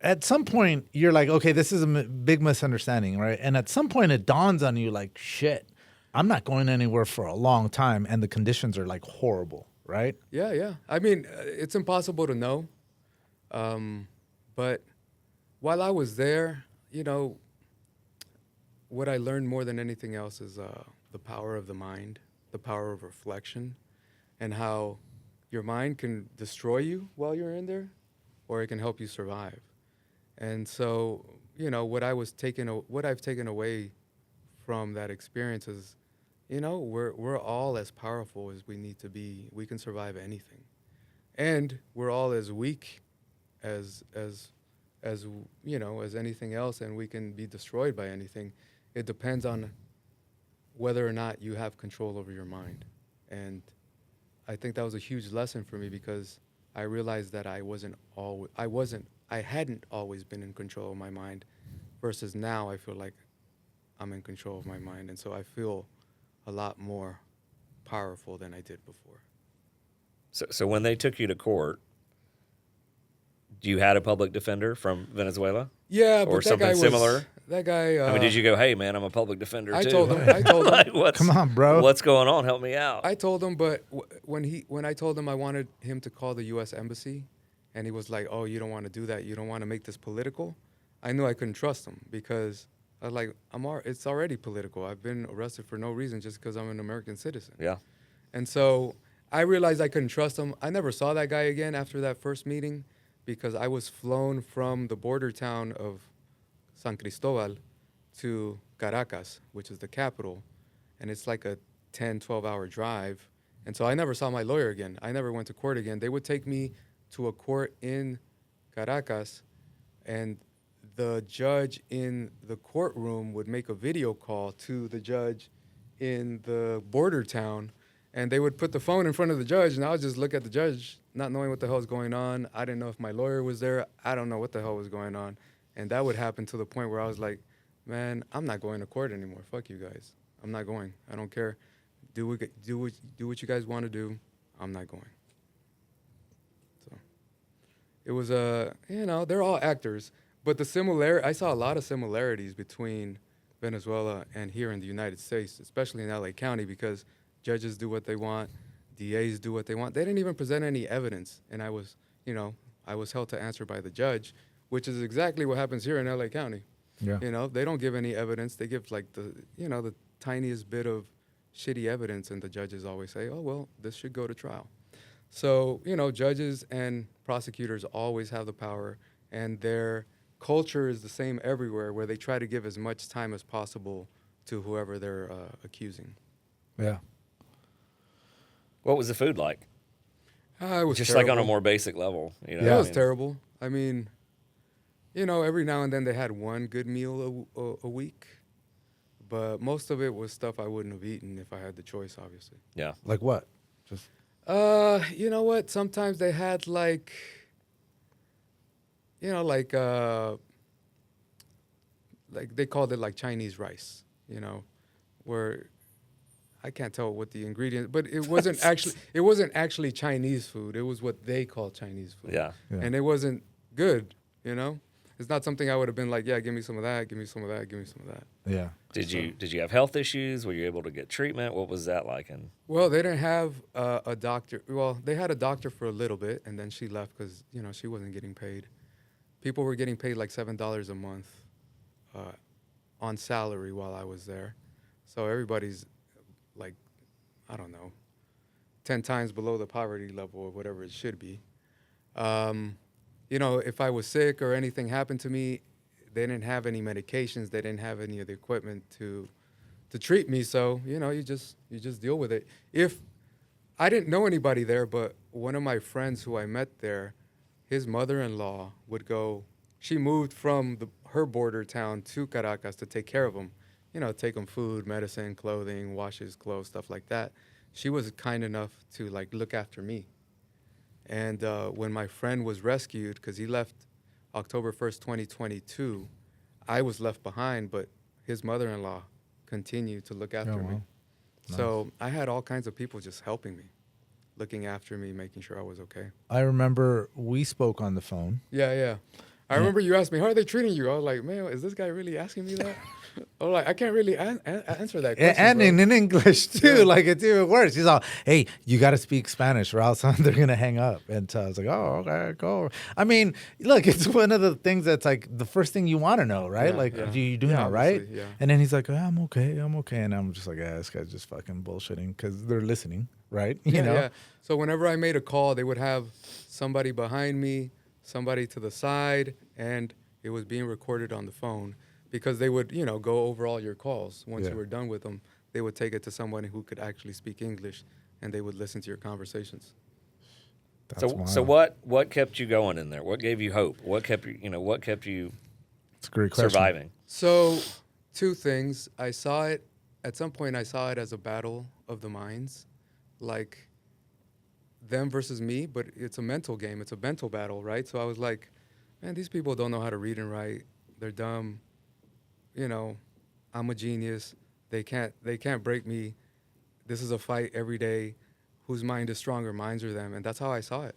at some point you're like, okay, this is a big misunderstanding, right? And at some point it dawns on you, like, shit, I'm not going anywhere for a long time, and the conditions are like horrible, right? yeah. I mean, it's impossible to know. But while I was there, what I learned more than anything else is the power of the mind, the power of reflection, and how your mind can destroy you while you're in there, or it can help you survive. And so, what I've taken away from that experience is, we're all as powerful as we need to be. We can survive anything, and we're all as weak as anything else, and we can be destroyed by anything. It depends on whether or not you have control over your mind. And I think that was a huge lesson for me, because I realized that I hadn't always been in control of my mind, versus now I feel like I'm in control of my mind. And so I feel a lot more powerful than I did before. So when they took you to court, you had a public defender from Venezuela? Yeah, Or but that something guy was similar? That guy. I mean, did you go, hey, man, I'm a public defender, I too? told him. Like, Come on, bro. What's going on? Help me out. I told him, but when I told him I wanted him to call the U.S. Embassy, and he was like, "Oh, you don't want to do that. You don't want to make this political." I knew I couldn't trust him, because I was like, it's already political. I've been arrested for no reason just because I'm an American citizen. Yeah. And so I realized I couldn't trust him. I never saw that guy again after that first meeting, because I was flown from the border town of San Cristobal to Caracas, which is the capital, and it's like a 10, 12-hour drive. And so I never saw my lawyer again. I never went to court again. They would take me to a court in Caracas, and the judge in the courtroom would make a video call to the judge in the border town, and they would put the phone in front of the judge, and I would just look at the judge, not knowing what the hell was going on. I didn't know if my lawyer was there. I don't know what the hell was going on. And that would happen to the point where I was like, man, I'm not going to court anymore. Fuck you guys. I'm not going. I don't care. Do what you guys want to do. I'm not going. So it was they're all actors, but I saw a lot of similarities between Venezuela and here in the United States, especially in LA County, because judges do what they want, DAs do what they want. They didn't even present any evidence, and I was I was held to answer by the judge, which is exactly what happens here in LA County. Yeah. They don't give any evidence. They give like the tiniest bit of shitty evidence, and the judges always say, oh, well, this should go to trial. So, judges and prosecutors always have the power, and their culture is the same everywhere, where they try to give as much time as possible to whoever they're accusing. Yeah. What was the food like? It was Just terrible. like on a more basic level. Yeah, it was terrible. I mean, every now and then they had one good meal a week, but most of it was stuff I wouldn't have eaten if I had the choice, obviously. Yeah. Like what? Just You know what? Sometimes they had like they called it like Chinese rice, where I can't tell what the ingredients, but it wasn't actually Chinese food. It was what they call Chinese food. Yeah. Yeah. And it wasn't good, It's not something I would have been like, yeah, give me some of that, give me some of that, give me some of that. yeah. Did you have health issues? Were you able to get treatment? What was that like? Well, they didn't have a doctor. Well, they had a doctor for a little bit, and then she left because, she wasn't getting paid. People were getting paid like $7 a month on salary while I was there. So everybody's like, I don't know, 10 times below the poverty level or whatever it should be. If I was sick or anything happened to me, they didn't have any medications. They didn't have any of the equipment to treat me. So, you just deal with it. If I didn't know anybody there, but one of my friends who I met there, his mother-in-law would go, she moved from her border town to Caracas to take care of him, take him food, medicine, clothing, wash his clothes, stuff like that. She was kind enough to look after me. And when my friend was rescued, because he left October 1st, 2022, I was left behind, but his mother-in-law continued to look after me. Nice. So I had all kinds of people just helping me, looking after me, making sure I was okay. I remember we spoke on the phone. Yeah. I remember you asked me, how are they treating you? I was like, man, is this guy really asking me that? I was like, I can't really answer that question, And bro. in English too, Yeah. like it's even worse. He's all, "Hey, you got to speak Spanish, or else they're gonna hang up." And so I was like, "Oh, okay, go." I mean, look, it's one of the things that's like the first thing you want to know, right? Yeah, like, yeah. you doing Yeah, all right? obviously, yeah. And then he's like, "I'm okay, and I'm just like, "Yeah, this guy's just fucking bullshitting," because they're listening, right? You know? Yeah. So whenever I made a call, they would have somebody behind me, somebody to the side, and it was being recorded on the phone because they would, go over all your calls. Once you were done with them, they would take it to someone who could actually speak English, and they would listen to your conversations. That's So wild. what kept you going in there? What gave you hope? What kept you It's a great question. surviving? So, two things. At some point, I saw it as a battle of the minds, like them versus me, but it's a mental game. It's a mental battle, right? So I was like, man, these people don't know how to read and write. They're dumb. I'm a genius. They can't break me. This is a fight every day. Whose mind is stronger, mine's or them? And that's how I saw it.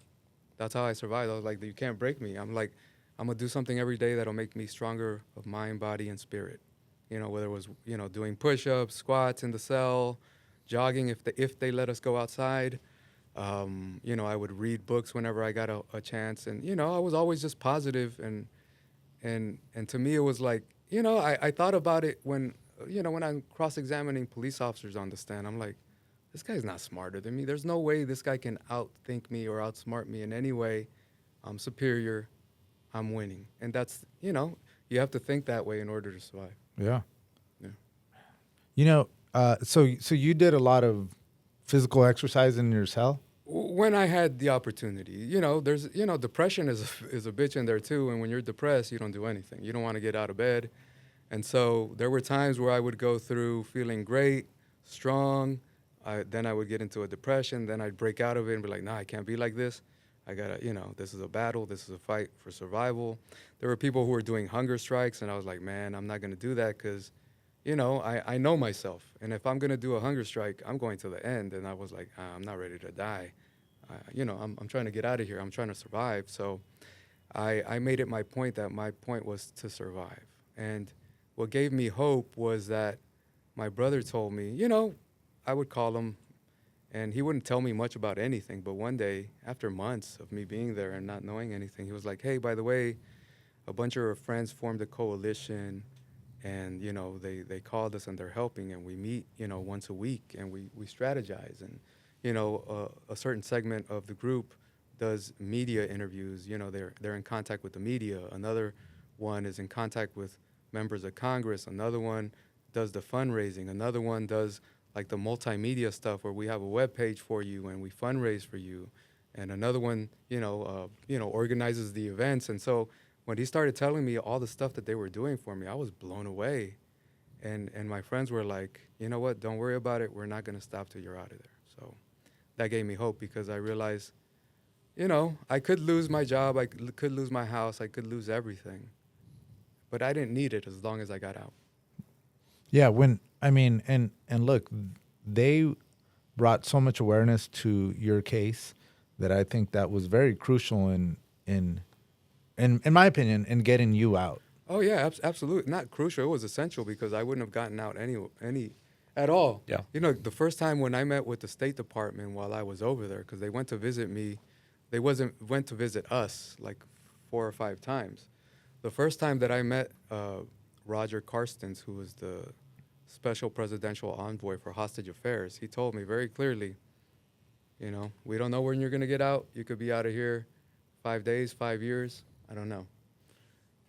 That's how I survived. I was like, you can't break me. I'm like, I'm going to do something every day that'll make me stronger of mind, body, and spirit. Whether it was, doing push-ups, squats in the cell, jogging if they let us go outside. I would read books whenever I got a chance. And, I was always just positive. And to me, it was like, I thought about it when I'm cross-examining police officers on the stand. I'm like, this guy's not smarter than me. There's no way this guy can outthink me or outsmart me in any way. I'm superior. I'm winning. And that's, you have to think that way in order to survive. Yeah. Yeah. So you did a lot of physical exercise in your cell? When I had the opportunity, there's, depression is a bitch in there too. And when you're depressed, you don't do anything. You don't want to get out of bed. And so there were times where I would go through feeling great, strong. Then I would get into a depression. Then I'd break out of it and be like, nah, I can't be like this. I gotta, this is a battle. This is a fight for survival. There were people who were doing hunger strikes. And I was like, man, I'm not going to do that because, I know myself. And if I'm going to do a hunger strike, I'm going to the end. And I was like, I'm not ready to die. I'm trying to get out of here. I'm trying to survive. So I made it my point that my point was to survive. And what gave me hope was that my brother told me, I would call him And he wouldn't tell me much about anything. But one day, after months of me being there and not knowing anything, he was like, hey, by the way, a bunch of our friends formed a coalition, and, you know, they called us and they're helping, and we meet, you know, once a week, and we strategize. And, you know, a certain segment of the group does media interviews. You know, they're in contact with the media. Another one is in contact with members of Congress. Another one does the fundraising. Another one does like the multimedia stuff where we have a web page for you and we fundraise for you. And another one, organizes the events. And so when he started telling me all the stuff that they were doing for me, I was blown away. And my friends were like, you know what, don't worry about it. We're not going to stop till you're out of there. So that gave me hope, because I realized, you know, I could lose my job, could lose my house, I could lose everything. But I didn't need it as long as I got out. Yeah, and look, they brought so much awareness to your case that I think that was very crucial in my opinion, in getting you out. Oh yeah, absolutely. Not crucial. It was essential, because I wouldn't have gotten out any at all. Yeah. You know, the first time when I met with the State Department while I was over there, because they went to visit me, went to visit us like 4 or 5 times. The first time that I met Roger Carstens, who was the special presidential envoy for hostage affairs, he told me very clearly, you know, we don't know when you're going to get out. You could be out of here 5 days, 5 years. I don't know.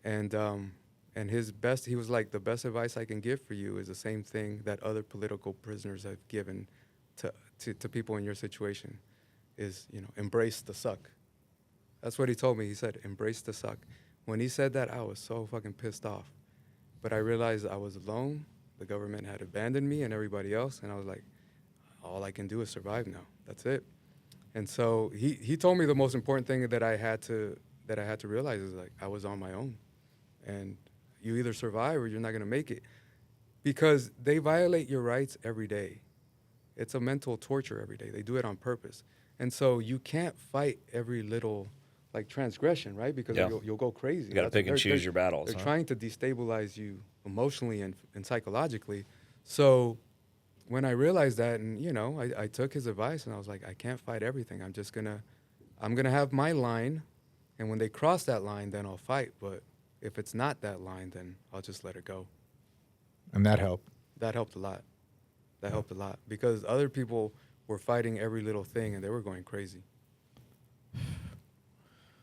And he was like, the best advice I can give for you is the same thing that other political prisoners have given to people in your situation, is, you know, embrace the suck. That's what he told me. He said, embrace the suck. When he said that, I was so fucking pissed off. But I realized I was alone. The government had abandoned me and everybody else. And I was like, all I can do is survive now. That's it. And so he told me the most important thing that I had to realize is, like, I was on my own. And you either survive or you're not going to make it. Because they violate your rights every day. It's a mental torture every day. They do it on purpose. And so you can't fight every little, like, transgression, right? Because you'll go crazy. You got to pick and choose your battles. They're trying to destabilize you emotionally and psychologically. So when I realized that, and, you know, I took his advice, and I was like, I can't fight everything. I'm going to have my line. And when they cross that line, then I'll fight. But if it's not that line, then I'll just let it go. And that helped. That helped a lot. That helped a lot. Because other people were fighting every little thing, and they were going crazy.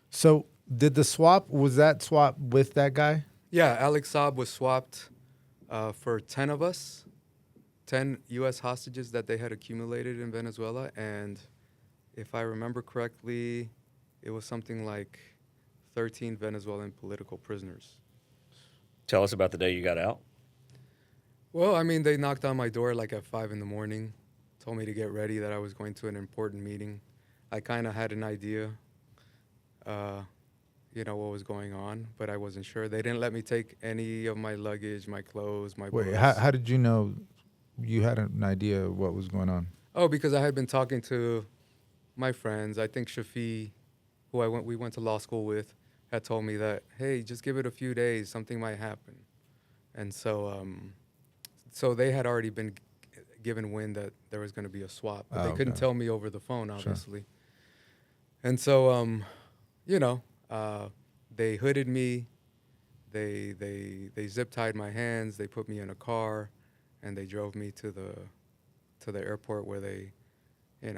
So was that swap with that guy? Yeah, Alex Saab was swapped for 10 of us, 10 U.S. hostages that they had accumulated in Venezuela. And if I remember correctly, it was something like 13 Venezuelan political prisoners. Tell us about the day you got out. Well, I mean, they knocked on my door like at 5 a.m, told me to get ready, that I was going to an important meeting. I kind of had an idea, what was going on, but I wasn't sure. They didn't let me take any of my luggage, my clothes, my books. Wait, how did you know you had an idea of what was going on? Oh, because I had been talking to my friends. I think Shafi, who we went to law school with, had told me that, hey, just give it a few days, something might happen. And so so they had already been given wind that there was going to be a swap, but they couldn't tell me over the phone, obviously. Sure. And so, they hooded me, they zip tied my hands, they put me in a car, and they drove me to the airport where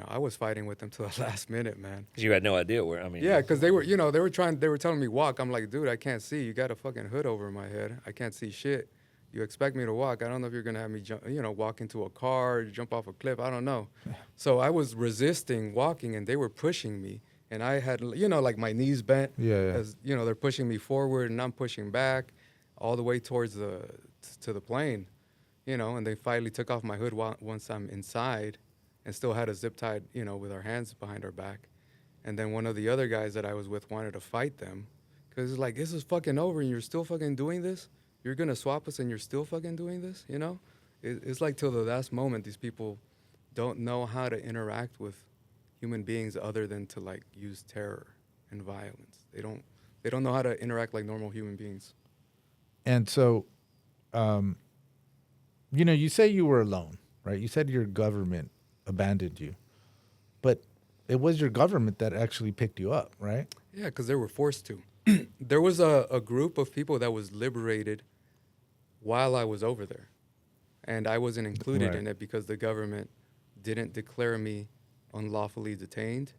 I was fighting with them to the last minute, man. Because you had no idea where, I mean. Yeah, because they were telling me walk. I'm like, dude, I can't see. You got a fucking hood over my head. I can't see shit. You expect me to walk. I don't know if you're going to have me walk into a car, jump off a cliff. I don't know. So I was resisting walking, and they were pushing me. And I had, like my knees bent. Yeah. As, they're pushing me forward, and I'm pushing back all the way towards to the plane, and they finally took off my hood once I'm inside, and still had us zip tied, with our hands behind our back. And then one of the other guys that I was with wanted to fight them, because it's like, this is fucking over, and you're still fucking doing this? You're going to swap us, and you're still fucking doing this, It's like till the last moment, these people don't know how to interact with human beings other than to, like, use terror and violence. They don't know how to interact like normal human beings. And so, you say you were alone, right? You said your government abandoned you. but it was your government that actually picked you up, right? Yeah, because they were forced to. There was a group of people that was liberated while I was over there. And I wasn't included Right. in it because the government didn't declare me unlawfully detained.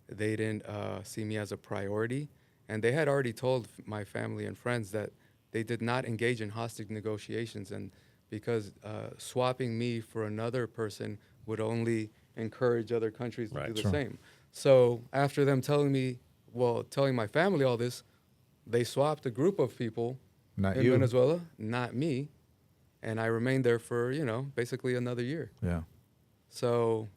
They didn't see me as a priority. And they had already told my family and friends that they did not engage in hostage negotiations. And because swapping me for another person would only encourage other countries to Right. do the Sure. same. So after them telling my family all this, they swapped a group of people Not in you. Venezuela, not me. And I remained there for, basically another year. Yeah. So,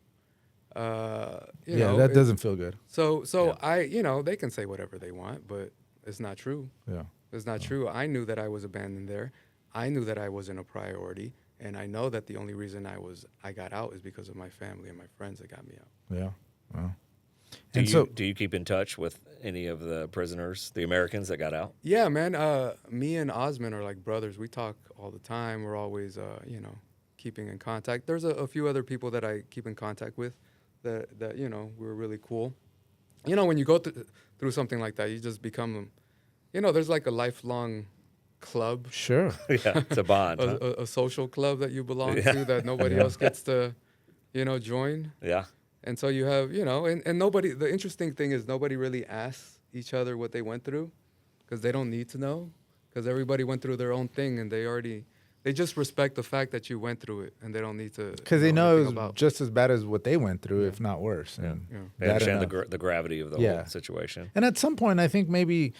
Yeah, that doesn't feel good. So Yeah. they can say whatever they want, but it's not true. Yeah. It's not true. I knew that I was abandoned there. I knew that I wasn't a priority. And I know that the only reason I got out is because of my family and my friends that got me out. Yeah. Well. Do you keep in touch with any of the prisoners, the Americans that got out? Yeah, man. Me and Osman are like brothers. We talk all the time. We're always, keeping in contact. There's a few other people that I keep in contact with that we're really cool. When you go through something like that, you just become, there's like a lifelong club, Sure. Yeah, it's a bond. huh? a social club that you belong Yeah. to that nobody else gets to, join. Yeah. And so you have, and nobody, the interesting thing is nobody really asks each other what they went through because they don't need to know because everybody went through their own thing and they just respect the fact that you went through it and they don't need to. Because they know it anything was about. just as bad as what they went through, if not worse. And Yeah. They that understand enough. the gravity of the Yeah. whole situation. And at some point, I think maybe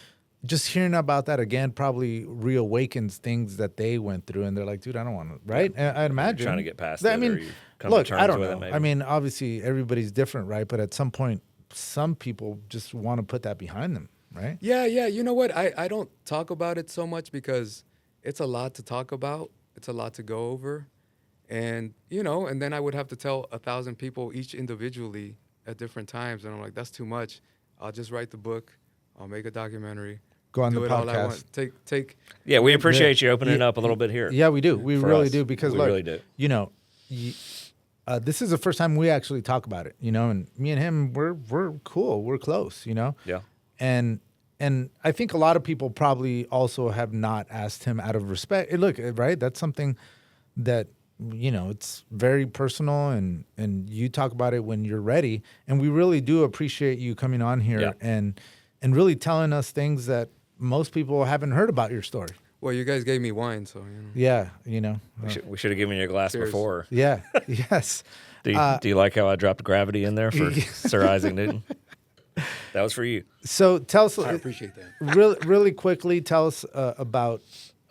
just hearing about that again probably reawakens things that they went through, and they're like, "Dude, I don't want to." Right? And I'd imagine trying to get past I it, mean, or you come to look, terms I don't with know. it, maybe. I mean, obviously, everybody's different, right? But at some point, some people just want to put that behind them, right? Yeah. You know what? I don't talk about it so much because it's a lot to talk about. It's a lot to go over. And, and then I would have to tell 1,000 people each individually at different times. And I'm like, that's too much. I'll just write the book. I'll make a documentary. Go on do the it all I podcast. want. Take. Yeah, we appreciate you opening Yeah. up a little bit here. Yeah, we do. We For really us. do because We look, really do. This is the first time we actually talk about it, and me and him, we're cool, we're close, Yeah. and I think a lot of people probably also have not asked him out of respect. Look, right, that's something that it's very personal, and you talk about it when you're ready, and we really do appreciate you coming on here Yeah. and really telling us things that most people haven't heard about your story. Well, you guys gave me wine, so, Yeah, We should have given you a glass Cheers. before. yeah, yes. Do you like how I dropped gravity in there for Sir Isaac Newton? That was for you. So tell us, I appreciate that. really quickly, tell us about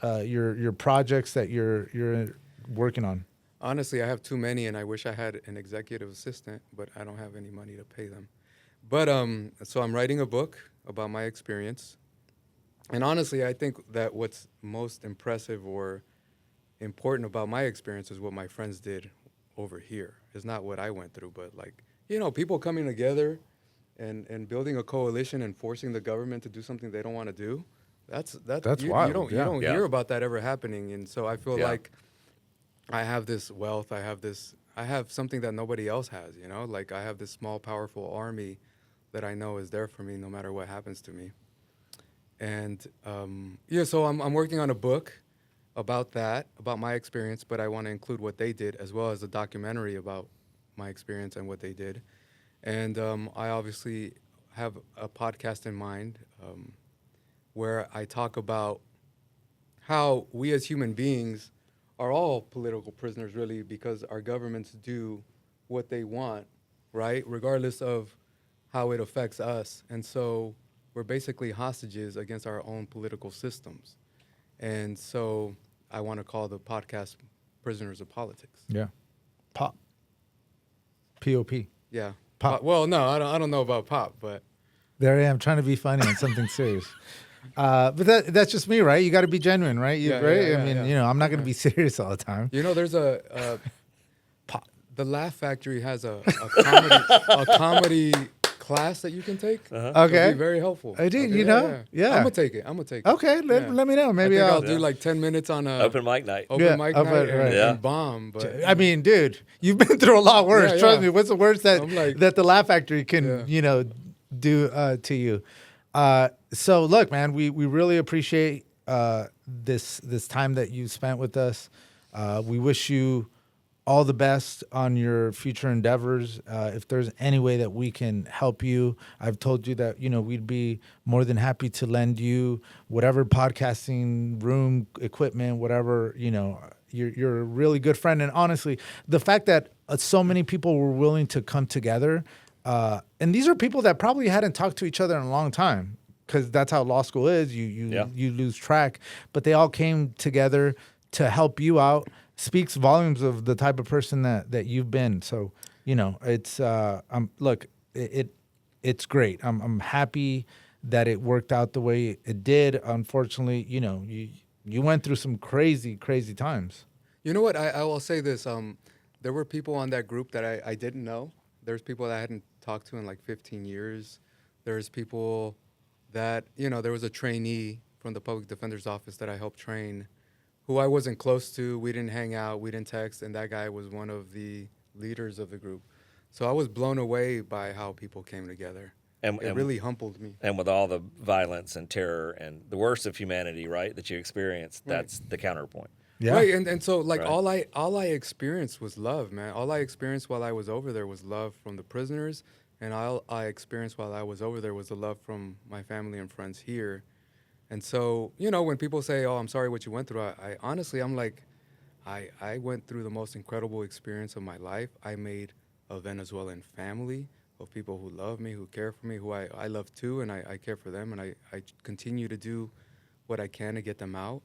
your projects that you're working on. Honestly, I have too many, and I wish I had an executive assistant, but I don't have any money to pay them. But so I'm writing a book about my experience. And honestly, I think that what's most impressive or important about my experience is what my friends did over here. It's not what I went through, but people coming together and building a coalition and forcing the government to do something they don't want to do. That's wild, You don't Yeah. hear about that ever happening. And so I feel Yeah. like I have this wealth. I have something that nobody else has, Like I have this small, powerful army that I know is there for me no matter what happens to me. And so I'm working on a book about that, about my experience, but I want to include what they did as well as a documentary about my experience and what they did. And I obviously have a podcast in mind where I talk about how we as human beings are all political prisoners, really, because our governments do what they want, right? Regardless of how it affects us. And so we're basically hostages against our own political systems. And so I want to call the podcast Prisoners of Politics. Yeah, pop, P-O-P. Yeah. Pop. Well, no, I don't know about pop, but There I am trying to be funny on something serious. But that's just me, right? You got to be genuine, right? Yeah, right? yeah, I mean, yeah. I'm not going to be serious all the time. there's the Laugh Factory has a comedy class that you can take. Okay. It'll be very helpful. I did, Okay, you know? Yeah. I'm gonna take it. Okay, let me know. Maybe I'll I'll do like 10 minutes on a Open mic night. open mic open- night right. Yeah. and bomb. But I mean, dude, you've been through a lot worse. Yeah, Trust yeah. me. What's the worst that I'm like- that the Laugh Factory can, Yeah. do to you? So look, man, we really appreciate this time that you spent with us. We wish you all the best on your future endeavors. If there's any way that we can help you, I've told you that, we'd be more than happy to lend you whatever podcasting room, equipment, whatever, you're a really good friend. And honestly, the fact that so many people were willing to come together, and these are people that probably hadn't talked to each other in a long time, because that's how law school is. You lose track, but they all came together to help you out. Speaks volumes of the type of person that you've been. So, it's it's great. I'm happy that it worked out the way it did. Unfortunately, you went through some crazy times. you know what? I will say this. There were people on that group that I didn't know. There's people that I hadn't talked to in like 15 years. There's people that, there was a trainee from the public defender's office that I helped train, who I wasn't close to. We didn't hang out, we didn't text, and that guy was one of the leaders of the group. So I was blown away by how people came together. It really humbled me. And with all the violence and terror and the worst of humanity, right, that you experienced, that's the counterpoint. Yeah. Right, and so like Right. all I experienced was love, man. All I experienced while I was over there was love from the prisoners, and all I experienced while I was over there was the love from my family and friends here. And so, when people say, "Oh, I'm sorry what you went through," I honestly, I'm like, I went through the most incredible experience of my life. I made a Venezuelan family of people who love me, who care for me, who I love too, and I care for them, and I continue to do what I can to get them out.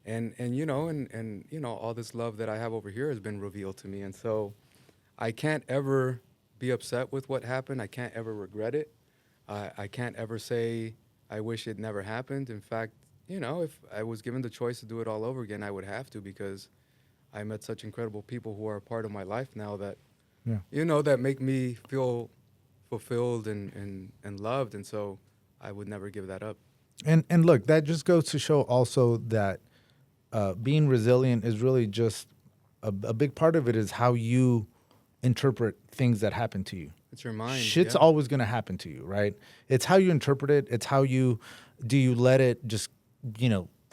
And all this love that I have over here has been revealed to me. And so I can't ever be upset with what happened. I can't ever regret it. I can't ever say I wish it never happened. In fact, if I was given the choice to do it all over again, I would have to, because I met such incredible people who are a part of my life now that, that make me feel fulfilled and loved. And so I would never give that up. And look, that just goes to show also that being resilient is really just a big part of it is how you interpret things that happen to you. It's your mind. Shit's yeah. always going to happen to you, right? It's how you interpret it. It's how you let it just,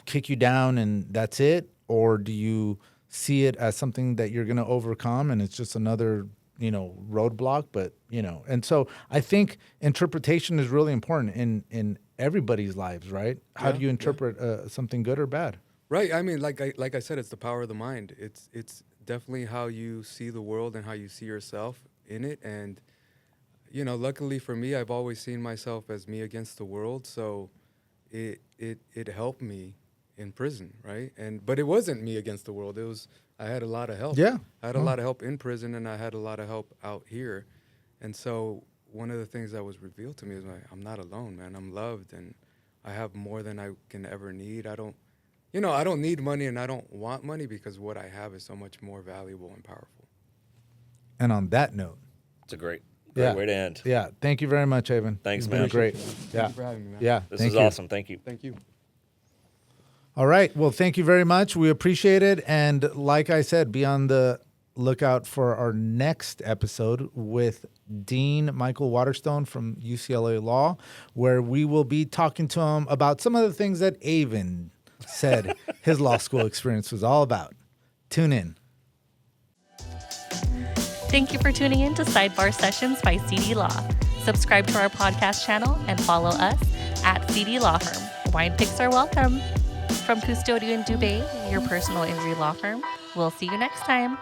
kick you down and that's it? Or do you see it as something that you're going to overcome and it's just another, roadblock? But, and so I think interpretation is really important in everybody's lives, right? How do you interpret something good or bad? Right. I mean, like I said, it's the power of the mind. It's definitely how you see the world and how you see yourself in it. And, luckily for me, I've always seen myself as me against the world. So it helped me in prison, right? But it wasn't me against the world. I had a lot of help. Yeah. I had a lot of help in prison, and I had a lot of help out here. And so one of the things that was revealed to me is like, I'm not alone, man. I'm loved, and I have more than I can ever need. I don't need money, and I don't want money, because what I have is so much more valuable and powerful. And on that note, It's a great Yeah. way to end. yeah, thank you very much, Eyvin. Thanks, You've man. been great. Thank Yeah. you for having me, man. Yeah. This thank is you. awesome. Thank you. Thank you. All right. Well, thank you very much. We appreciate it. And like I said, be on the lookout for our next episode with Dean Michael Waterstone from UCLA Law, where we will be talking to him about some of the things that Eyvin said his law school experience was all about. Tune in. Thank you for tuning in to Sidebar Sessions by CD Law. Subscribe to our podcast channel and follow us at CD Law Firm. Wine picks are welcome. From Custodio and Dubé, your personal injury law firm. We'll see you next time.